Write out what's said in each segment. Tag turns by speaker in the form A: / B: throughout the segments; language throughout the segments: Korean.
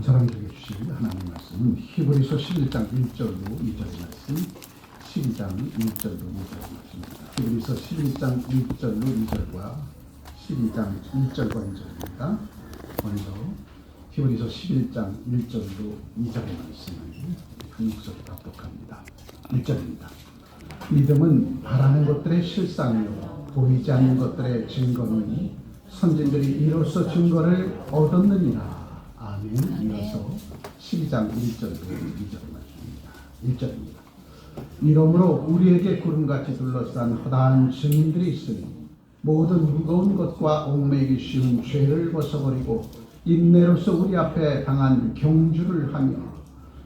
A: 저랑에게 주실 하나님 말씀은 히브리서 11장 1절로 2절의 말씀, 12장 1절로 2절의 말씀입니다. 히브리서 11장 1절로 2절과 12장 1절과 2절입니다. 먼저 히브리서 11장 1절로 2절의 말씀을 한국서로 답독합니다. 1절입니다. 믿음은 바라는 것들의 실상이요 보이지 않는 것들의 증거니 선진들이 이로써 증거를 얻었느니라. 아멘. 이어서 12장 1절로 2절의 말씀입니다. 1절입니다. 이러므로 우리에게 구름같이 둘러싼 허다한 증인들이 있으니 모든 무거운 것과 얽매이기 쉬운 죄를 벗어버리고 인내로서 우리 앞에 당한 경주를 하며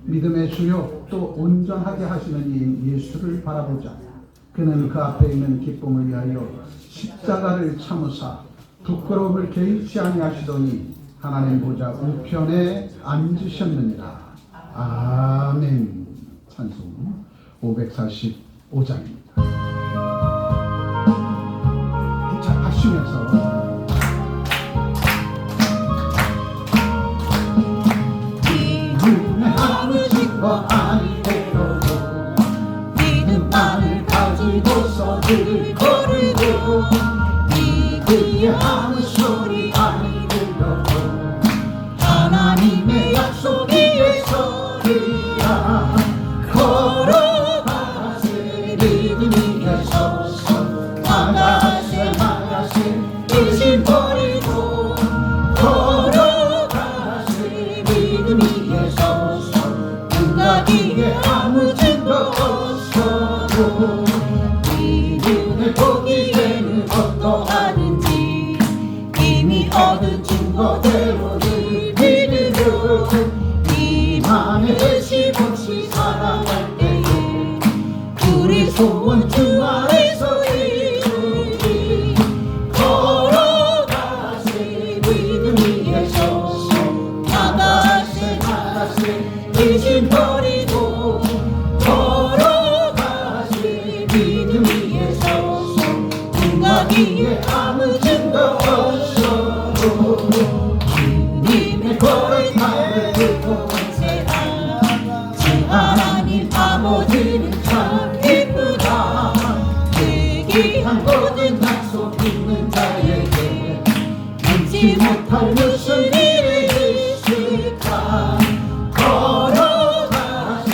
A: 믿음의 주요 또 온전하게 하시는 이인 예수를 바라보자. 그는 그 앞에 있는 기쁨을 위하여 십자가를 참으사 부끄러움을 개의치 아니하시더니 하나님 보좌 우편에 앉으셨느니라. 아멘. 찬송 545장입니다. 자, 하시면서 믿음의 아무 증거 아니되어도 믿음만을 가지고서 늘 걸으려고 믿음의 아무 소리 아니 들려도 하나님의 약속 위에 서리라. 걸어가세 믿음 위에 서서 나가세 의심 버리고 걸어가세 믿음 위에 서서 눈가기에 아무 증거 없어도 믿음을 보기에는 어떠하는지 이미 얻은 증거대로 늘 믿으려 이만의 의심 없이 살아갈 때에 우리 소원 주 아래서 이루리. 걸어가세 믿음 위에 서서 나가세 의심 버리고 걸어가세 믿음 위에 서서 눈가기에 아무 증거 없어도 주님의 거룩함을 듣고 만세하라. 주 하나님 아버지는 참 기쁘다. 특이한 모든 약속 있는 자에게 잊지 못할 무슨 일이 있을까. 걸어가세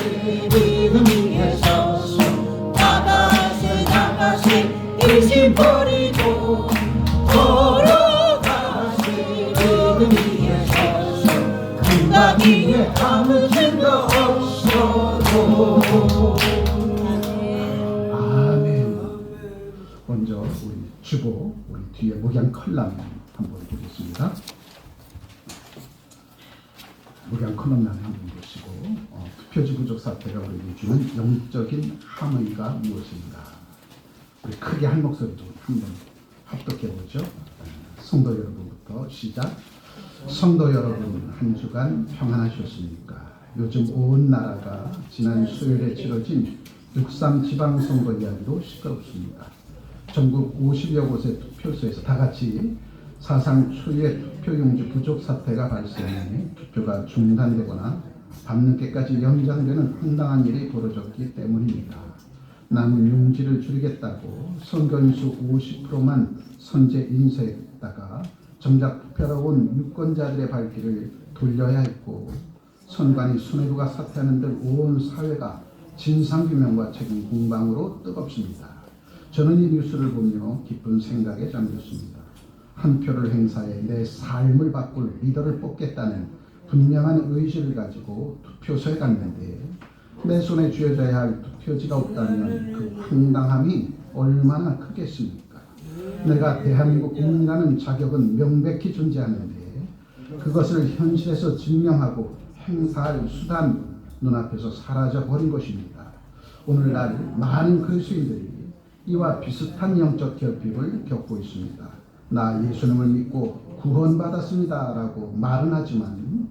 A: 믿음 위에 서서 나가세 의심 버리고 걸어가세 믿음 위에 서서 눈가기에 아무 증거 없어도. 아멘. 먼저 우리 주보 우리 뒤에 목양 컬럼 한번 보겠습니다. 목양 컬럼란을 한번 보시고 투표지 부족 사태가 우리에게 주는 영적인 함의가 무엇인가. 우리 크게 한 목소리로 한번 합독해보죠. 성도 여러분부터 시작. 성도 여러분, 한 주간 평안하셨습니까? 요즘 온 나라가 지난 수요일에 치러진 6.3 지방선거 이야기로 시끄럽습니다. 전국 50여 곳의 투표소에서 다같이 사상 초유의 투표용지 부족 사태가 발생해 투표가 중단되거나 밤늦게까지 연장되는 황당한 일이 벌어졌기 때문입니다. 남은 용지를 줄이겠다고 선거인수 50%만 선제 인쇄했다가 정작 투표하러 온 유권자들의 발길을 돌려야 했고 선관위 수뇌부가 사퇴하는 등 온 사회가 진상규명과 책임 공방으로 뜨겁습니다. 저는 이 뉴스를 보며 깊은 생각에 잠겼습니다. 한 표를 행사해 내 삶을 바꿀 리더를 뽑겠다는 분명한 의지를 가지고 투표소에 갔는데 내 손에 쥐어져야 할 투표지가 없다면 그 황당함이 얼마나 크겠습니까? 내가 대한민국 국민이라는 자격은 명백히 존재하는데 그것을 현실에서 증명하고 행사할 수단 눈앞에서 사라져버린 것입니다. 오늘날 많은 그리스도인들이 이와 비슷한 영적 결핍을 겪고 있습니다. 나 예수님을 믿고 구원받았습니다 라고 말은 하지만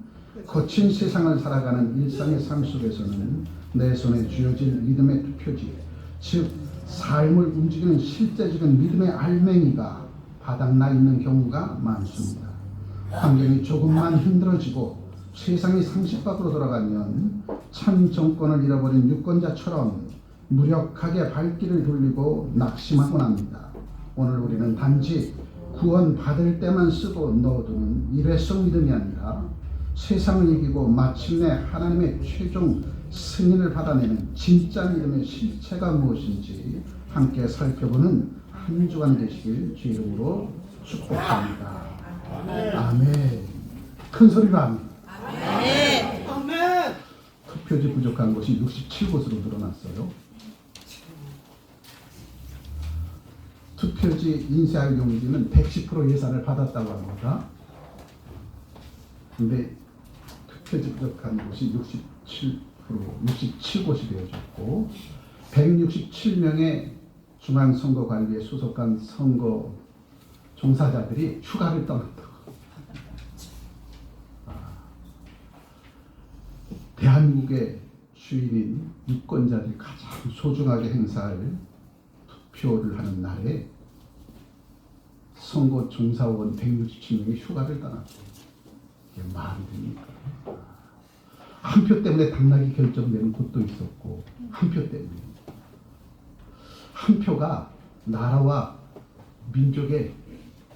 A: 거친 세상을 살아가는 일상의 삶 속에서는 내 손에 쥐어진 믿음의 투표지, 즉 삶을 움직이는 실제적인 믿음의 알맹이가 바닥나 있는 경우가 많습니다. 환경이 조금만 힘들어지고 세상이 상식 밖으로 돌아가면 참 정권을 잃어버린 유권자처럼 무력하게 발길을 돌리고 낙심하곤 합니다. 오늘 우리는 단지 구원 받을 때만 쓰고 넣어두는 일회성 믿음이 아니라 세상을 이기고 마침내 하나님의 최종 승인을 받아내는 진짜 믿음의 실체가 무엇인지 함께 살펴보는 한 주간 되시길 주 이름으로 축복합니다. 아멘. 큰 소리로 아멘. 아멘. 투표지 부족한 곳이 67곳으로 늘어났어요. 투표지 인쇄할 용지는 110% 예산을 받았다고 합니다. 근데 투표지 부족한 곳이 67곳이 되어졌고 167명의 중앙선거관리에 소속한 선거 종사자들이 휴가를 떠났다고. 대한민국의 주인인 유권자들이 가장 소중하게 행사할 투표를 하는 날에 선거 종사원 167명이 휴가를 떠났어요. 이게 말이 됩니까? 한 표 때문에 당락이 결정되는 곳도 있었고 한 표 때문에 한 표가 나라와 민족의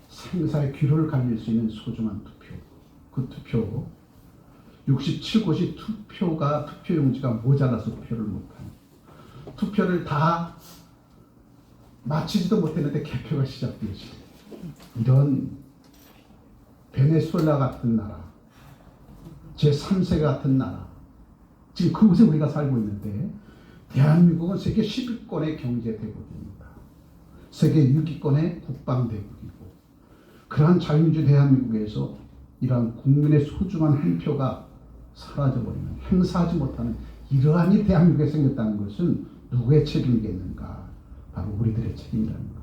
A: 생사의 귀로를 갈릴 수 있는 소중한 투표. 그 투표 67곳이 투표용지가 모자라서 투표를 못한 투표를 다 마치지도 못했는데 개표가 시작되지. 이런 베네수엘라 같은 나라, 제3세계 같은 나라, 지금 그곳에 우리가 살고 있는데 대한민국은 세계 10위권의 경제대국입니다. 세계 6위권의 국방대국이고 그러한 자유민주 대한민국에서 이러한 국민의 소중한 한 표가 사라져버리는, 행사하지 못하는 이러한 이 대한민국에 생겼다는 것은 누구의 책임이겠는가? 바로 우리들의 책임이라는 거죠.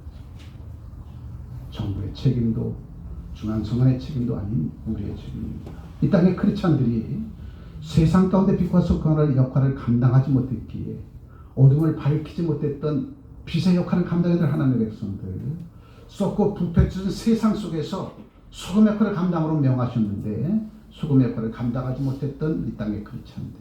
A: 정부의 책임도 중앙선관의 책임도 아닌 우리의 책임입니다. 이 땅의 크리스찬들이 세상 가운데 빛과 소금의 역할을 감당하지 못했기에 어둠을 밝히지 못했던 빛의 역할을 감당해야 될 하나님의 백성들, 썩고 부패진 세상 속에서 소금 역할을 감당으로 명하셨는데 소금 역할을 감당하지 못했던 이 땅의 크리스찬들,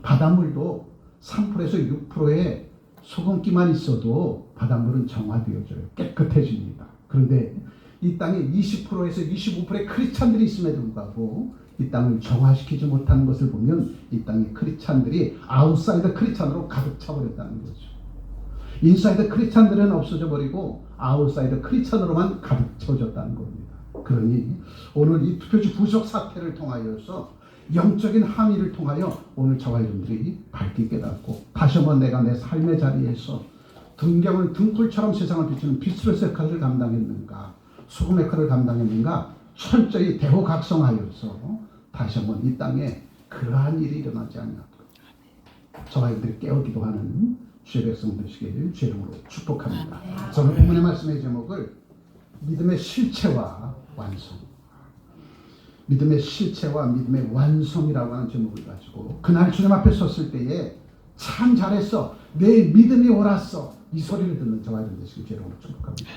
A: 바닷물도 3%에서 6%의 소금기만 있어도 바닷물은 정화되어져요. 깨끗해집니다. 그런데 이 땅에 20%에서 25%의 크리스찬들이 있음에도 불구하고 이 땅을 정화시키지 못하는 것을 보면 이 땅의 크리스찬들이 아웃사이더 크리스찬으로 가득 차버렸다는 거죠. 인사이더 크리스찬들은 없어져 버리고 아웃사이더 크리스찬으로만 가득 채워졌다는 겁니다. 그러니 오늘 이 투표지 부족 사태를 통하여서 영적인 함의를 통하여 오늘 저와 여러분들이 밝게 깨닫고 다시 한번 내가 내 삶의 자리에서 등경을 등불처럼 세상을 비추는 빛으로서 역할을 감당했는가, 소금 역할을 감당했는가 철저히 대호각성하여서 다시 한번 이 땅에 그러한 일이 일어나지 않도록 저와 여러분들이 깨어 기도하는 주의 백성 되시기를 주의 이름으로 축복합니다. 저는 본문의 말씀의 제목을 믿음의 실체와 완성, 믿음의 실체와 믿음의 완성이라고 하는 제목을 가지고 그날 주님 앞에 섰을 때에 참 잘했어, 내 믿음이 옳았어, 이 소리를 듣는 저와 여러분 되시길 주의 이름으로 축복합니다.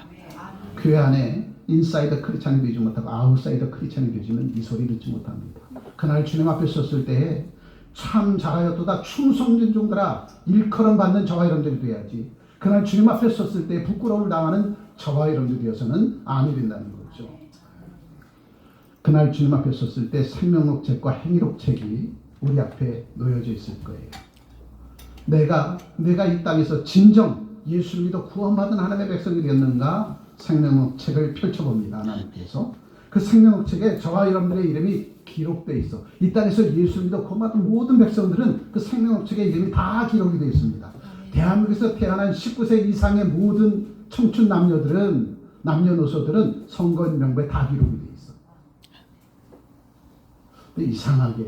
A: 교회 안에 인사이더 크리스찬이 되지 못하고 아웃사이더 크리스찬이 되지는 이 소리 듣지 못합니다. 그날 주님 앞에 섰을 때에 참 잘하였도다 충성된 종들아 일컬음 받는 저와 여러분들이 돼야지, 그날 주님 앞에 섰을 때 부끄러움을 당하는 저와 여러분들이 되어서는 아니 된다는 거죠. 그날 주님 앞에 섰을 때 생명록 책과 행위록 책이 우리 앞에 놓여져 있을 거예요. 내가 이 땅에서 진정 예수를 믿어 구원받은 하나님의 백성이 되었는가, 생명록 책을 펼쳐봅니다. 하나님께서 그 생명록 책에 저와 여러분들의 이름이 기록되어 있어. 이 땅에서 예수를 믿어 구원받은 모든 백성들은 그 생명록 책에 이름이 다 기록이 되어 있습니다. 대한민국에서 태어난 19세 이상의 모든 청춘 남녀들은, 남녀노소들은 선거인 명부에 다 기록이 되어 있어. 근데 이상하게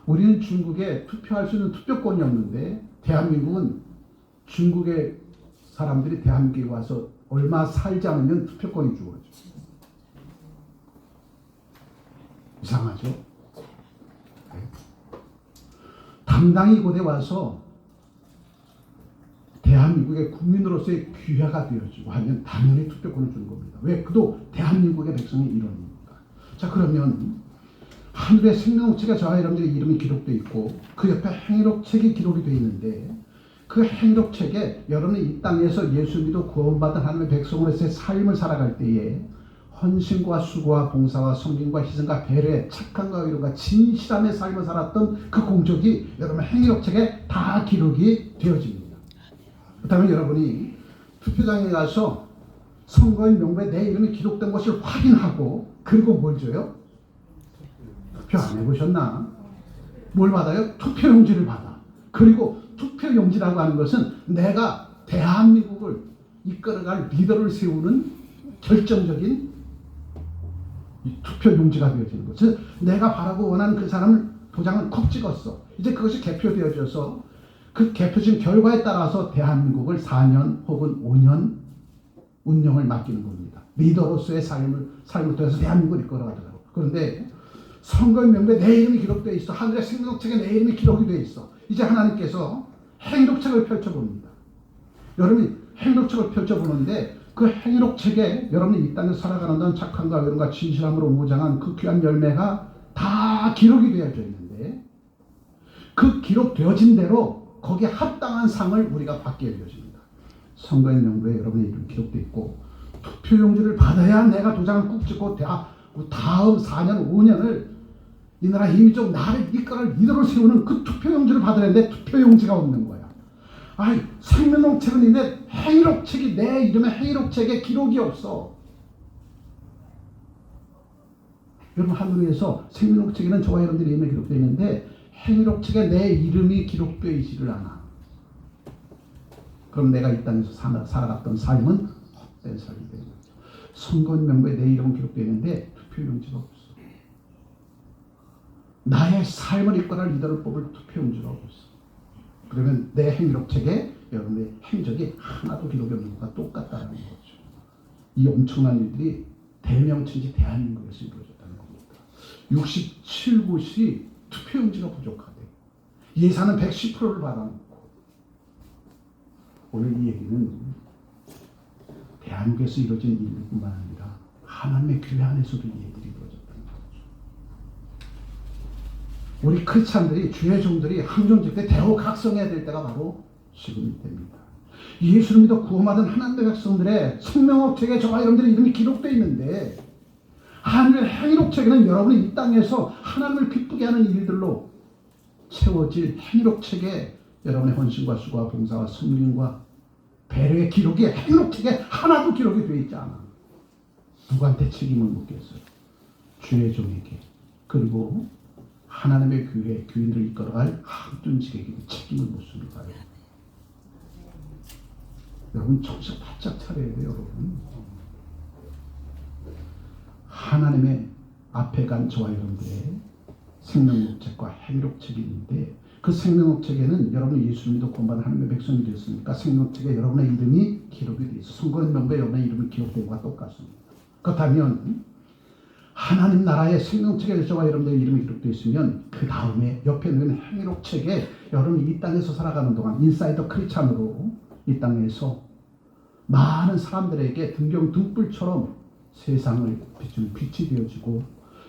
A: 우리는 중국에 투표할 수 있는 투표권이 없는데 대한민국은 중국의 사람들이 대한민국에 와서 얼마 살지 않으면 투표권이 주어져. 이상하죠? 네. 당당히 이곳에 와서 대한민국의 국민으로서의 귀화가 되어지고 하면 당연히 투표권을 주는 겁니다. 왜? 그도 대한민국의 백성의 일원이니까. 자, 그러면 하늘의 생명책에 저와 여러분들의 이름이 기록되어 있고 그 옆에 행위록책이 기록이 되어 있는데 그 행위록책에 여러분이 이 땅에서 예수 믿어 구원받은 하나님의 백성으로서의 삶을 살아갈 때에 헌신과 수고와 봉사와 섬김과 희생과 배려, 착함과 의로움과 진실함의 삶을 살았던 그 공적이 여러분 행위록책에 다 기록이 되어집니다. 그렇다면 여러분이 투표장에 가서 선거인 명부에 내 이름이 기록된 것을 확인하고 그리고 뭘 줘요? 투표 안 해보셨나? 뭘 받아요? 투표용지를 받아. 그리고 투표용지라고 하는 것은 내가 대한민국을 이끌어갈 리더를 세우는 결정적인 이 투표용지가 되어지는 거죠. 내가 바라고 원하는 그 사람을 도장을 콕 찍었어. 이제 그것이 개표되어져서 그 개표진 결과에 따라서 대한민국을 4년 혹은 5년 운영을 맡기는 겁니다. 리더로서의 삶을 통해서 대한민국을 이끌어가더라고. 그런데 선거인 명부에 내 이름이 기록되어 있어. 하늘의 생명책에 내 이름이 기록이 되어 있어. 이제 하나님께서 행위록책을 펼쳐봅니다. 여러분이 행위록책을 펼쳐보는데 그 행위록책에 여러분이 이 땅에서 살아가는 동안 착함과 의로움과 진실함으로 무장한 그 귀한 열매가 다 기록이 되어져 있는데 그 기록되어진 대로 거기에 합당한 상을 우리가 받게 되어집니다. 선거인 명부에 여러분의 이름이 기록되어 있고 투표용지를 받아야 내가 도장을 꾹 찍고 다음 4년 5년을 이 나라 임의적 나를 이끌어갈 리더를 세우는 그 투표용지를 받으려는데 투표용지가 없는 거야. 아이, 생명록책은 있는데 행위록책이 내 이름의 행위록책에 기록이 없어. 여러분 하늘에서 생명록책에는 저와 여러분들의 이름이 기록되어 있는데 행위록책에 내 이름이 기록되어 있지를 않아. 그럼 내가 이 땅에서 살아갔던 삶은 헛된 삶이 되는 거죠. 선거인 명부에 내 이름은 기록되어 있는데 투표용지가 없어. 나의 삶을 이끌어갈 리더를 뽑을 투표용지가 없어. 그러면 내 행위록책에 여러분의 행적이 하나도 기록이 없는 것과 똑같다는 거죠. 이 엄청난 일들이 대명천지 대한민국에서 이루어졌다는 겁니다. 67곳이 투표용지가 부족하대. 예산은 110%를 받아놓고. 오늘 이 얘기는 대한민국에서 이루어진 일뿐만 아니라 하나님의 교회 안에서도 이 일들이 이루어졌다는 거죠. 우리 크리스찬들이 주의 종들이 항존직 때 대호각성해야 될 때가 바로 지금이 됩니다. 예수를 믿어 구원받은 하나님의 백성들의 생명록책에 저와 여러분들의 이름이 기록되어 있는데 하나님의 행위록책에는 여러분이 이 땅에서 하나님을 기쁘게 하는 일들로 채워질 행위록책에 여러분의 헌신과 수고와 봉사와 섬김과 배려의 기록이 행위록책에 하나도 기록이 되어 있지 않아. 누구한테 책임을 묻겠어요? 주의 종에게. 그리고 하나님의 교회, 교인들을 이끌어갈 항존직에게 책임을 묻습니다. 여러분 정신 바짝 차려야 돼요. 여러분. 하나님의 앞에 간 저와 여러분들의 생명록책과 행위록책이 있는데 그 생명록책에는 여러분이 예수 믿어 구원받은 하나님의 백성이 되었으니까 생명록책에 여러분의 이름이 기록이 되어 있어. 선거인 명부에 여러분의 이름이 기록된 것과 똑같습니다. 그렇다면 하나님 나라의 생명책에 저와 여러분들의 이름이 기록되어 있으면 그 다음에 옆에 있는 행위록책에 여러분이 이 땅에서 살아가는 동안 인사이더 크리스찬으로 이 땅에서 많은 사람들에게 등경 등불처럼 세상을 비추는 빛이 되어지고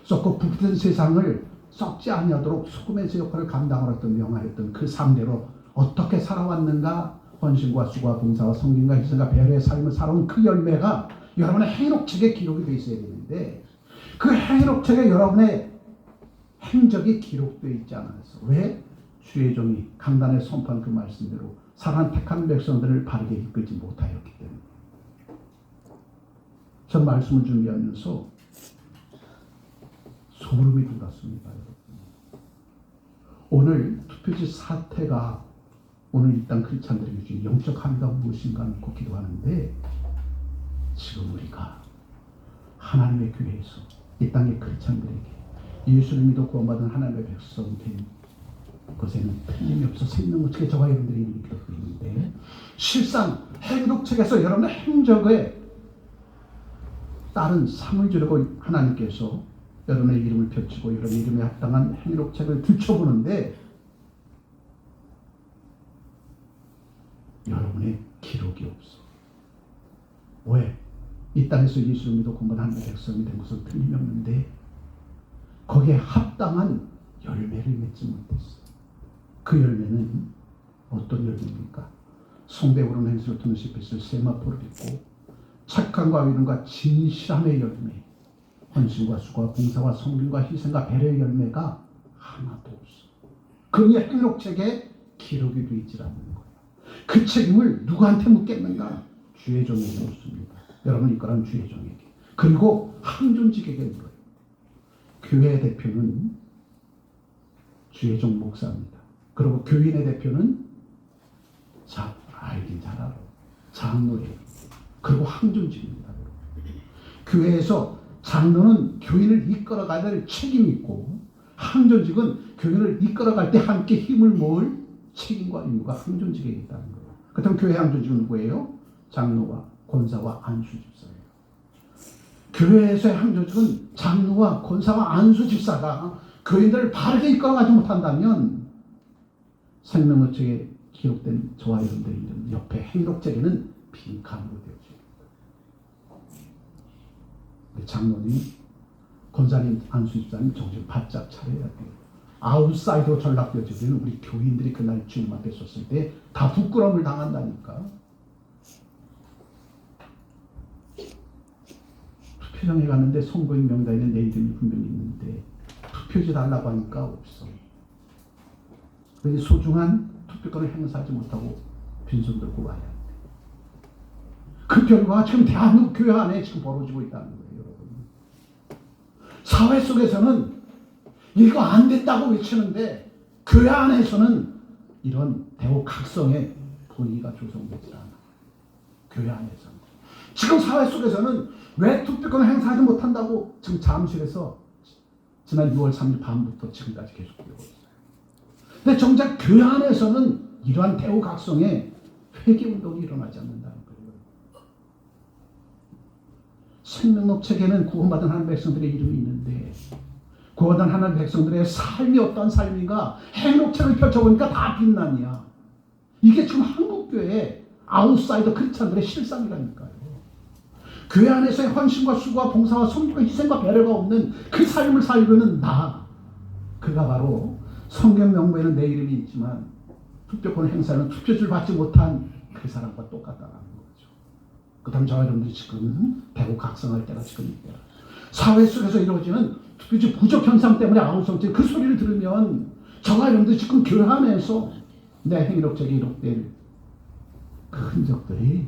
A: 썩고 부패된 세상을 썩지 아니하도록 소금의 역할을 감당하러 했던 명하였던 그 삶대로 어떻게 살아왔는가 헌신과 수고와 봉사와 성김과 희생과 배려의 삶을 살아온 그 열매가 여러분의 행위록책에 기록이 되어 있어야 되는데 그 행위록책에 여러분의 행적이 기록되어 있지 않았어. 왜? 주의 종이 강단에 선포한 그 말씀대로 사랑하는 택한 백성들을 바르게 이끌지 못하였기 때문에. 전 말씀을 준비하면서 소름이 돋았습니다. 여러분. 오늘 투표지 사태가 오늘 이 땅 크리스찬들에게 주신 영적 함의가 무엇인가 믿고 기도하는데 지금 우리가 하나님의 교회에서 이 땅의 크리스찬들에게 예수를 믿어 구원받은 하나님의 백성 된 것에는 틀림이 없어 생명록책에 저와 여러분들의 이름이 기록되어 있는데 실상 행록책에서 여러분의 행적에 따른 상을 주려고 하나님께서 여러분의 이름을 펼치고 여러분의 이름에 합당한 행록책을 들춰보는데 여러분의 기록이 없어. 왜? 이 땅에서 예수를 믿어 구원받은 하나님의 백성이 된 것은 틀림이 없는데 거기에 합당한 열매를 맺지 못했어요. 그 열매는 어떤 열매입니까? 성배우른 행실을 두는 시빛을 세마포를 입고 착함과 믿음과 진실함의 열매, 헌신과 수고와 봉사와 성김과 희생과 배려의 열매가 하나도 없어. 그의 행록책에 기록이 되어 있지 않는 거예요. 그 책임을 누구한테 묻겠는가? 주의 종에게 묻습니다. 여러분 이거는 주의 종에게. 그리고 항존직에게 물어요. 교회의 대표는 주의 종 목사입니다. 그리고 교인의 대표는 알긴 잘 알아. 장로예요. 그리고 항존직입니다. 교회에서 장로는 교인을 이끌어가야 될 책임이 있고 항존직은 교인을 이끌어갈 때 함께 힘을 모을 책임과 의무가 항존직에 있다는 거예요. 그렇다면 교회 항존직은 누구예요? 장로와 권사와 안수집사예요. 교회에서의 항존직은 장로와 권사와 안수집사가 교인들을 바르게 이끌어가지 못한다면 생명노책에 기록된 저와 여러분들이 있는 옆에 행록책에는 빈칸으로 되어집니다. 장로님, 권사님, 안수집사님 정신 바짝 차려야 돼요. 아웃사이드로 전락되어지면 우리 교인들이 그날 주님 앞에 섰을 때 다 부끄러움을 당한다니까. 투표장에 갔는데 선거인 명단에 내 이름이 분명히 있는데 투표지 달라고 하니까 없어. 그래서 소중한 투표권을 행사하지 못하고 빈손 들고 와야 돼. 그 결과가 지금 대한민국 교회 안에 지금 벌어지고 있다는 거예요, 여러분. 사회 속에서는 이거 안 된다고 외치는데 교회 안에서는 이런 대우각성의 분위기가 조성되지 않아. 교회 안에서는. 지금 사회 속에서는 왜 투표권을 행사하지 못한다고 지금 잠실에서 지난 6월 3일 밤부터 지금까지 계속되고 있어요. 근데 정작 교회 안에서는 이러한 대우각성의 회개운동이 일어나지 않는다는 거예요. 생명록 책에는 구원받은 하나님 백성들의 이름이 있는데 구원받은 하나님 백성들의 삶이 어떤 삶인가 행록책을 펼쳐보니까 다 빛난이야. 이게 지금 한국교회의 아웃사이더 크리스찬들의 실상이라니까요. 교회 안에서의 헌신과 수고와 봉사와 성교와 희생과 배려가 없는 그 삶을 살고는 그가 바로 성경 명부에는 내 이름이 있지만 투표권 행사는 투표줄 받지 못한 그 사람과 똑같다는 거죠. 그 다음 저와 여러분들이 지금 대우각성할 때가 지금 이때라. 사회 속에서 이루어지는 투표지 부족 현상 때문에 아우성체 그 소리를 들으면 저와 여러분들이 지금 교회 안에서 내 행위록책에 기록된 그 흔적들이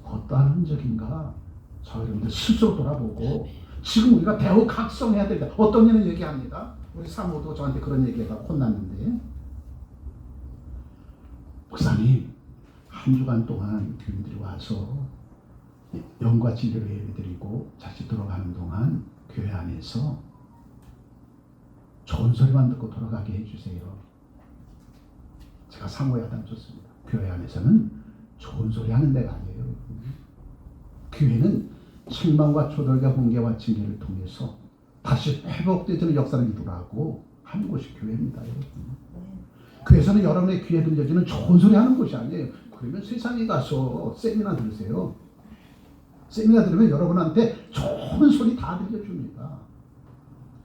A: 어떠한 흔적인가 저와 여러분들 스스로 돌아보고 지금 우리가 대우각성해야 된다. 어떤 일은 얘기합니다. 우리 사모도 저한테 그런 얘기가 혼났는데 목사님 한 주간 동안 교인들이 와서 영과 진리로 예배드리고 다시 들어가는 동안 교회 안에서 좋은 소리만 듣고 돌아가게 해주세요. 제가 사모에 야단쳤습니다. 교회 안에서는 좋은 소리 하는 데가 아니에요. 교회는 책망과 조달과 훈계와 징계를 통해서 다시 회복되는 역사를 이루라고 하는 곳이 교회입니다. 여러분. 교회에서는 여러분의 귀에 들려지는 좋은 소리 하는 곳이 아니에요. 그러면 세상에 가서 세미나 들으세요. 세미나 들으면 여러분한테 좋은 소리 다 들려줍니다.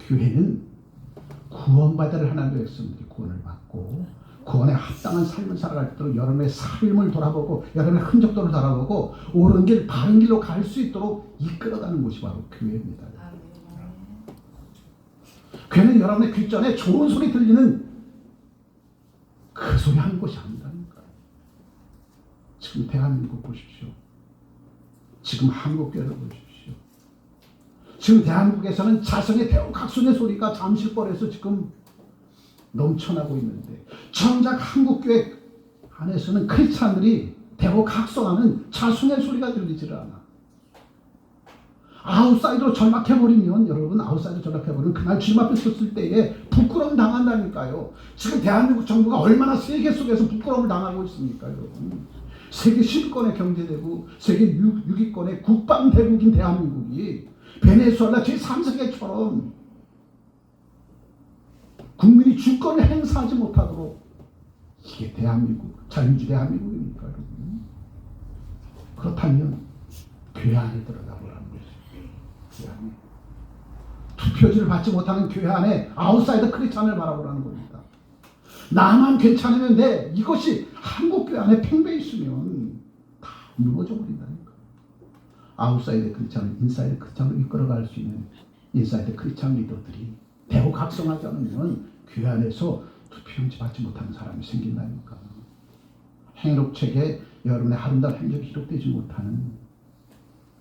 A: 교회는 구원받을 하나님의 백성들이 구원을 받고 구원에 합당한 삶을 살아갈 때도 여러분의 삶을 돌아보고 여러분의 흔적들을 돌아보고 옳은 길 바른 길로 갈 수 있도록 이끌어가는 곳이 바로 교회입니다. 교회는 여러분의 귓전에 좋은 소리 들리는 그 소리 하는 곳이 아니라니까요. 지금 대한민국 보십시오. 지금 한국교회를 보십시오. 지금 대한민국에서는 자성의 대우각성의 소리가 잠실벌에서 지금 넘쳐나고 있는데 정작 한국교회 안에서는 크리스찬들이 대우각성하는 자성의 소리가 들리지를 않아. 아웃사이드로 전락해버리면 여러분 아웃사이드로 전락해버리면 그날 주님 앞에 섰을 때에 부끄러움 당한다니까요. 지금 대한민국 정부가 얼마나 세계 속에서 부끄러움을 당하고 있습니까 여러분. 세계 10위권의 경제대국, 세계 6위권의 국방대국인 대한민국이 베네수엘라 제3세계처럼 국민이 주권을 행사하지 못하도록 이게 대한민국, 자유주의 대한민국입니까 여러분? 그렇다면 교회 안에 들어가 보라는 거죠. 교회 안에. 투표지를 받지 못하는 교회 안에 아웃사이더 크리스찬을 바라보라는 겁니다. 나만 괜찮으면 돼. 이것이 한국 교회 안에 팽배해 있으면 다 무너져 버린다니까. 아웃사이드 크리스찬을 인사이드 크리스찬으로 이끌어갈 수 있는 인사이드 크리스찬 리더들이 대거 각성하지 않으면 교회 안에서 투표용지 받지 못하는 사람이 생긴다니까. 행록책에 여러분의 아름다운 행적이 기록되지 못하는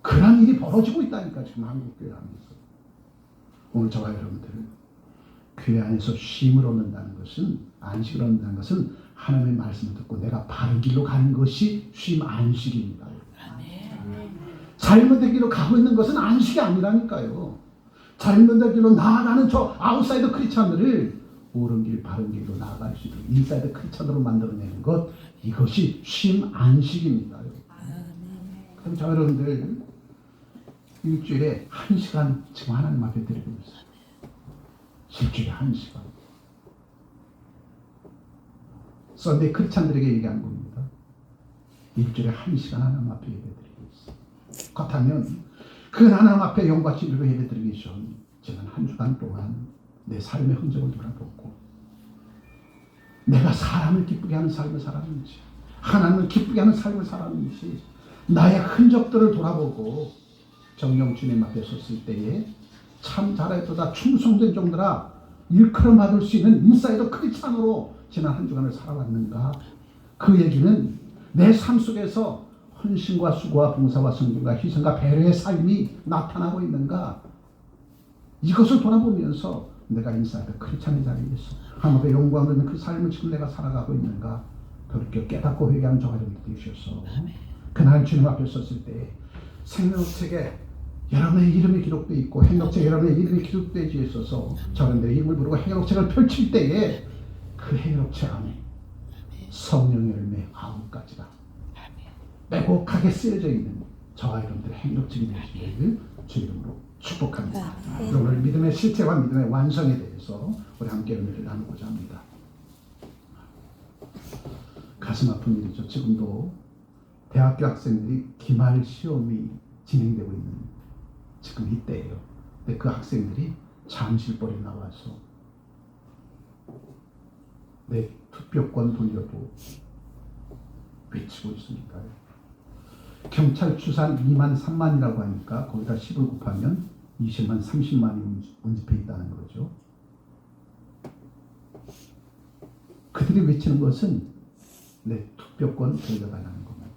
A: 그런 일이 벌어지고 있다니까 지금 한국 교회 안에서. 오늘 저와 여러분들 교회 안에서 쉼을 얻는다는 것은, 안식을 얻는다는 것은 하나님의 말씀을 듣고 내가 바른 길로 가는 것이 쉼 안식입니다. 잘못된 길로 가고 있는 것은 안식이 아니라니까요. 잘못된 길로 나아가는 저 아웃사이더 크리스찬들을 옳은 길, 바른 길로 나아갈 수 있도록 인사이드 크리스찬으로 만들어내는 것, 이것이 쉼 안식입니다. 그럼 저 여러분들 일주일에 1시간 지금 하나님 앞에 드리고 있어요. 일주일에 1시간. 썬데이 크리스찬들에게 얘기한 겁니다. 일주일에 1시간 하나님 앞에 예배드리고 있어요. 그렇다면 그 하나님 앞에 영과 진리로 예배드리기 전 지난 한 주간 동안 내 삶의 흔적을 돌아보고 내가 사람을 기쁘게 하는 삶을 살았는지, 하나님을 기쁘게 하는 삶을 살았는지 나의 흔적들을 돌아보고 정령 주님 앞에 섰을 때에 참 잘했도다 충성된 종들아 일컬음 받을 수 있는 인사이더 크리스찬으로 지난 한 주간을 살아왔는가. 그 얘기는 내 삶 속에서 헌신과 수고와 봉사와 성김과 희생과 배려의 삶이 나타나고 있는가. 이것을 돌아보면서 내가 인사이더 크리스찬의 자리에 있어 하나님의 영광을 얻는 그 삶을 지금 내가 살아가고 있는가 돌이켜 깨닫고 회개하는 저가 좀 되셔서 그날 주님 앞에 섰을 때 생명책에 여러분의 이름이 기록되어 있고 행록책에 여러분의 이름이 기록되어 있어서 저런들의 이름을 부르고 행록책을 펼칠 때에 그 행록책 안에 성령의 열매 9가지가 빼곡하게 쓰여져 있는 저와 여러분들의 행록책이 되시기를 주 이름으로 축복합니다. 오늘 믿음의 실체와 믿음의 완성에 대해서 우리 함께 은혜를 나누고자 합니다. 가슴 아픈 일이죠. 지금도 대학교 학생들이 기말 시험이 진행되고 있는 지금 이때예요. 근데 그 학생들이 잠실벌에 나와서 내 투표권 돌려도 외치고 있으니까 경찰 추산 2만 3만이라고 하니까 거기다 10을 곱하면 20만 30만이 운집해 있다는 거죠. 그들이 외치는 것은 내 투표권 돌려달라는 겁니다.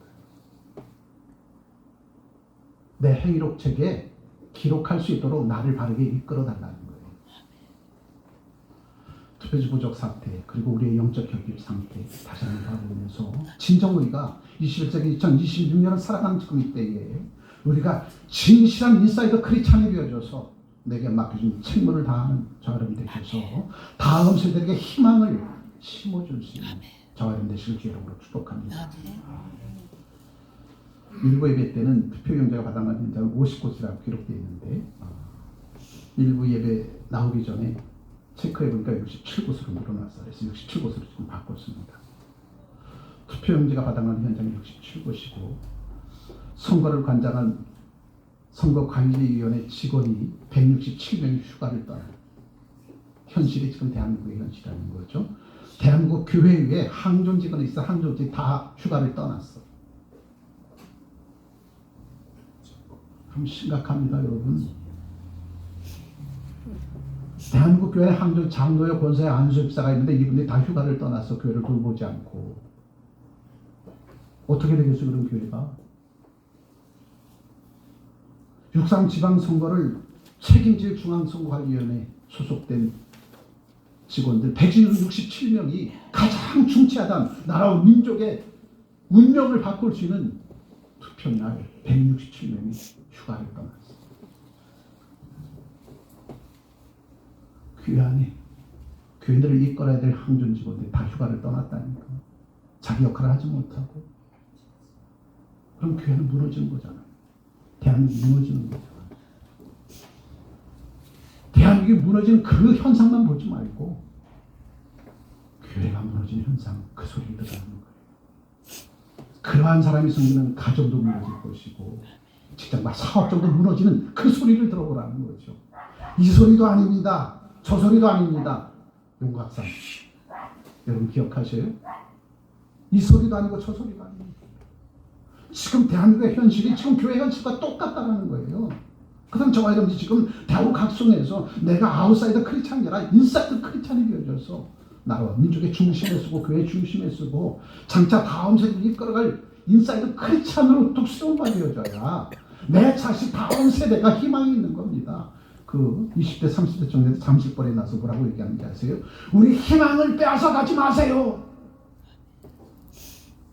A: 내 행위록책에 기록할 수 있도록 나를 바르게 이끌어달라는 거예요. 투표지 부족 사태, 그리고 우리의 영적 결핍 상태 다시 한번 바라보면서 진정 우리가 21세기 2026년을 살아가는 지금 이때에 우리가 진실한 인사이더 크리스찬이 되어져서 내게 맡겨진 책무를 다하는 저와 여러분 되셔서 다음 세대에게 희망을 심어줄 수 있는 저와 여러분 되시길 주 이름으로 축복합니다. 일부 예배 때는 투표용지가 바닥난 현장은 50곳이라고 기록되어 있는데 일부 예배 나오기 전에 체크해보니까 67곳으로 늘어났어요. 그래서 67곳으로 지금 바꿨습니다. 투표용지가 바닥난 현장이 67곳이고 선거를 관장한 선거관리위원회 직원이 167명이 휴가를 떠난 현실이 지금 대한민국의 현실이라는 거죠. 대한민국 교회에 항존 직원이 있어 항존직 다 휴가를 떠났어. 그럼 심각합니다, 여러분. 대한민국 교회 항존 장로요 권사의 안수집사가 있는데 이분들이 다 휴가를 떠나서 교회를 돌보지 않고 어떻게 되겠어요, 그런 교회가? 6.3 지방선거를 책임질 중앙선거관리위원회 소속된 직원들 167명이 가장 중치하던 나라와 민족의 운명을 바꿀 수 있는 투표날 167명이 휴가를 떠났어요. 교회 안에 교회들을 이끌어야 될 항존 직원들이 다 휴가를 떠났다니까. 자기 역할을 하지 못하고. 그럼 교회는 무너지는 거잖아요. 대한민국이 무너지는 거잖아요. 대한민국이 무너지는 그 현상만 보지 말고 교회가 무너지는 현상, 그 소리를 들으라는 거예요. 그러한 사람이 생기는 가정도 무너질 것이고 직장과 사업적으로 무너지는 그 소리를 들어보라는 거죠. 이 소리도 아닙니다. 저 소리도 아닙니다. 용각산. 여러분 기억하세요? 이 소리도 아니고 저 소리도 아닙니다. 지금 대한민국의 현실이 지금 교회 현실과 똑같다는 거예요. 그다음 저와 여러분이 지금 대한민국 각성에서 내가 아웃사이더 크리스찬이 아니라 인사이더 크리스찬이 되어져서 나라와 민족의 중심에 쓰고 교회 중심에 쓰고 장차 다음 세대를 이끌어갈 인사이더 크리스찬으로 독수용바 되어져야 내 자식 다음 세대가 희망이 있는 겁니다. 그 20대 30대 정도에서 잠실벌에 나서 뭐라고 얘기하는지 아세요? 우리 희망을 빼앗아 가지 마세요.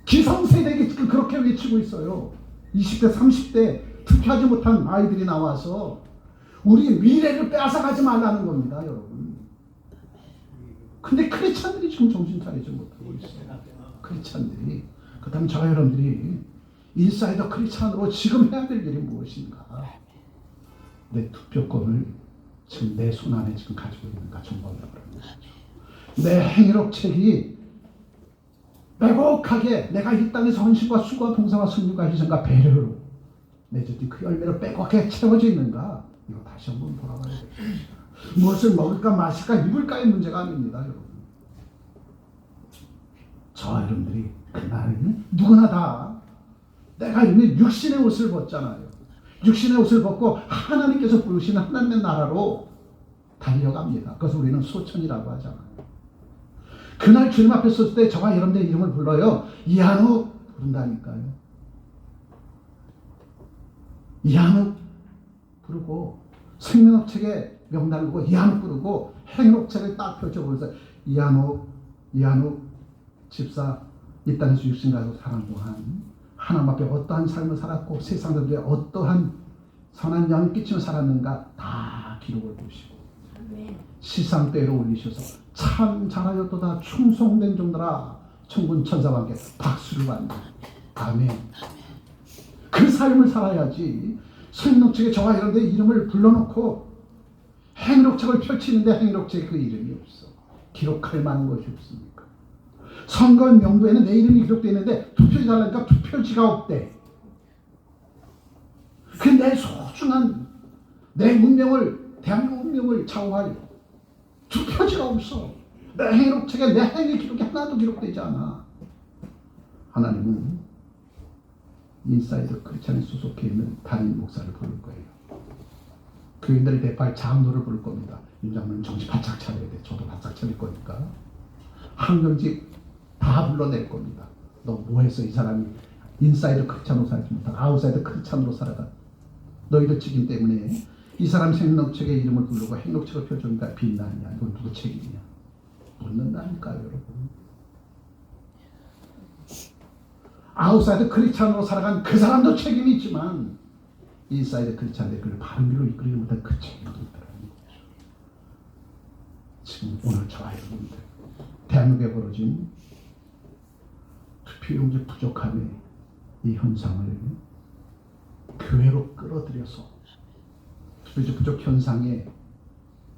A: 기성세대에게 지금 그렇게 외치고 있어요. 20대 30대 투표하지 못한 아이들이 나와서 우리 미래를 빼앗아 가지 말라는 겁니다, 여러분. 근데 크리스찬들이 지금 정신 차리지 못하고 있어요. 크리스찬들이. 그 다음에 저와 여러분들이 인사이더 크리스찬으로 지금 해야 될 일이 무엇인가? 내 투표권을 지금 내 손 안에 지금 가지고 있는가 점검하라는 거죠. 내 행위록책이 빼곡하게 내가 이 땅에서 헌신과 수고와 봉사와 승리와 희생과 배려로 맺어진 그 열매로 빼곡하게 채워져 있는가? 이거 다시 한번 돌아봐야 됩니다. 무엇을 먹을까 마실까 입을까의 문제가 아닙니다, 여러분. 저와 여러분들이 그날은 누구나 다 내가 입는 육신의 옷을 벗잖아요. 육신의 옷을 벗고 하나님께서 부르시는 하나님의 나라로 달려갑니다. 그것을 우리는 소천이라고 하잖아요. 그날 주님 앞에 섰을 때 저와 여러분들의 이름을 불러요. 이한욱 부른다니까요. 이한욱 부르고 생명책에 명단을 두고 이한욱 부르고 행록책을 딱 펼쳐보면서 이한욱 집사 이 땅에서 육신 가지고 사는 동안 하나님 앞에 어떠한 삶을 살았고 세상에 어떠한 선한 영을 끼치며 살았는가 다 기록을 보시고 시상대로 올리셔서 참 잘하였도다 충성된 종들아 천군 천사와 함께 박수를 받는 아멘. 그 삶을 살아야지 생명책에 저와 여러분들의 이름을 불러놓고 행록책을 펼치는데 행록책에 그 이름이 없어. 기록할 만한 것이 없습니까? 선거 명부에는 내 이름이 기록되어 있는데 투표지 달라니까 투표지가 없대. 그 내 소중한 내 운명을 대한민국 운명을 좌우할 투표지가 없어. 내 행록책에 내 행위 기록이 하나도 기록되지 않아. 하나님은 인사이더 크리스찬에 소속해 있는 담임 목사를 부를 거예요. 교인들을 대파할 장로를 부를 겁니다. 윤장로는 정신 바짝 차려야 돼. 저도 바짝 차릴 거니까. 한경직 다 불러낼 겁니다. 너 뭐해서 이 사람이 인사이더 크리스찬으로 살지 못하고 아웃사이더 크리스찬으로 살아가. 너희들 책임 때문에 이 사람 생록책에 이름을 부르고 행록책을 펴주니까 빛나냐. 이건 누구 책임이냐. 묻는다니까요, 여러분. 아웃사이드 크리스찬으로 살아간 그 사람도 책임이 있지만 인사이드 크리스찬들 그를 바른 길로 이끌지 못한 그 책임도 있다는 거죠. 지금 오늘 저와 여러분들 대한민국에 벌어진 투표용지 부족함의 이 현상을 교회로 끌어들여서 투표용지 부족 현상의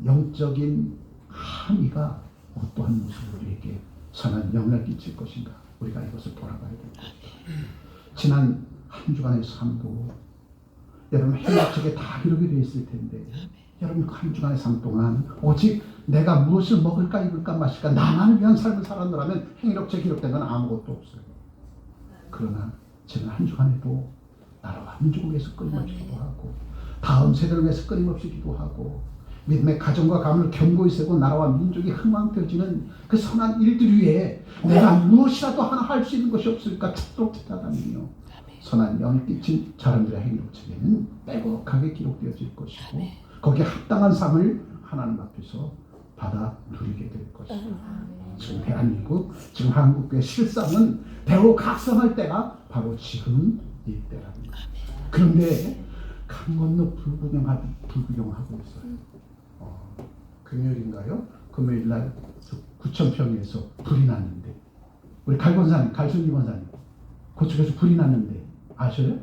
A: 영적인 함의가 어떠한 모습으로 우리에게 선한 영향을 끼칠 것인가 우리가 이것을 돌아봐야 될 것이다. 지난 한 주간의 삶도 여러분 행록책에 다 기록이 되어 있을 텐데 여러분 한 주간의 삶 동안 오직 내가 무엇을 먹을까 입을까 마실까 나만을 위한 삶을 살았노라면 행록책에 기록된 건 아무것도 없어요. 그러나 지난 한 주간에도 나라와 민족을 위해서 끊임없이 기도하고 다음 세대를 위해서 끊임없이 기도하고 믿음의 가정과 가문을 견고히 세고 나라와 민족이 흥왕되어지는 그 선한 일들 위에 내가 무엇이라도 하나 할 수 있는 것이 없을까 찾도록 찾아다니며 선한 영을 끼친 사람들의 행록책에는 빼곡하게 기록되어질 것이고 거기에 합당한 삶을 하나님 앞에서 받아 누리게 될 것이다. 지금 대한민국, 지금 한국의 실상은 대우각성할 때가 바로 지금 이때랍니다. 그런데 강 건너 불구경하고 있어요. 금요일인가요? 금요일날 9,000평에서 불이 났는데 우리 갈순기 권사님 그쪽에서 불이 났는데 아셔요?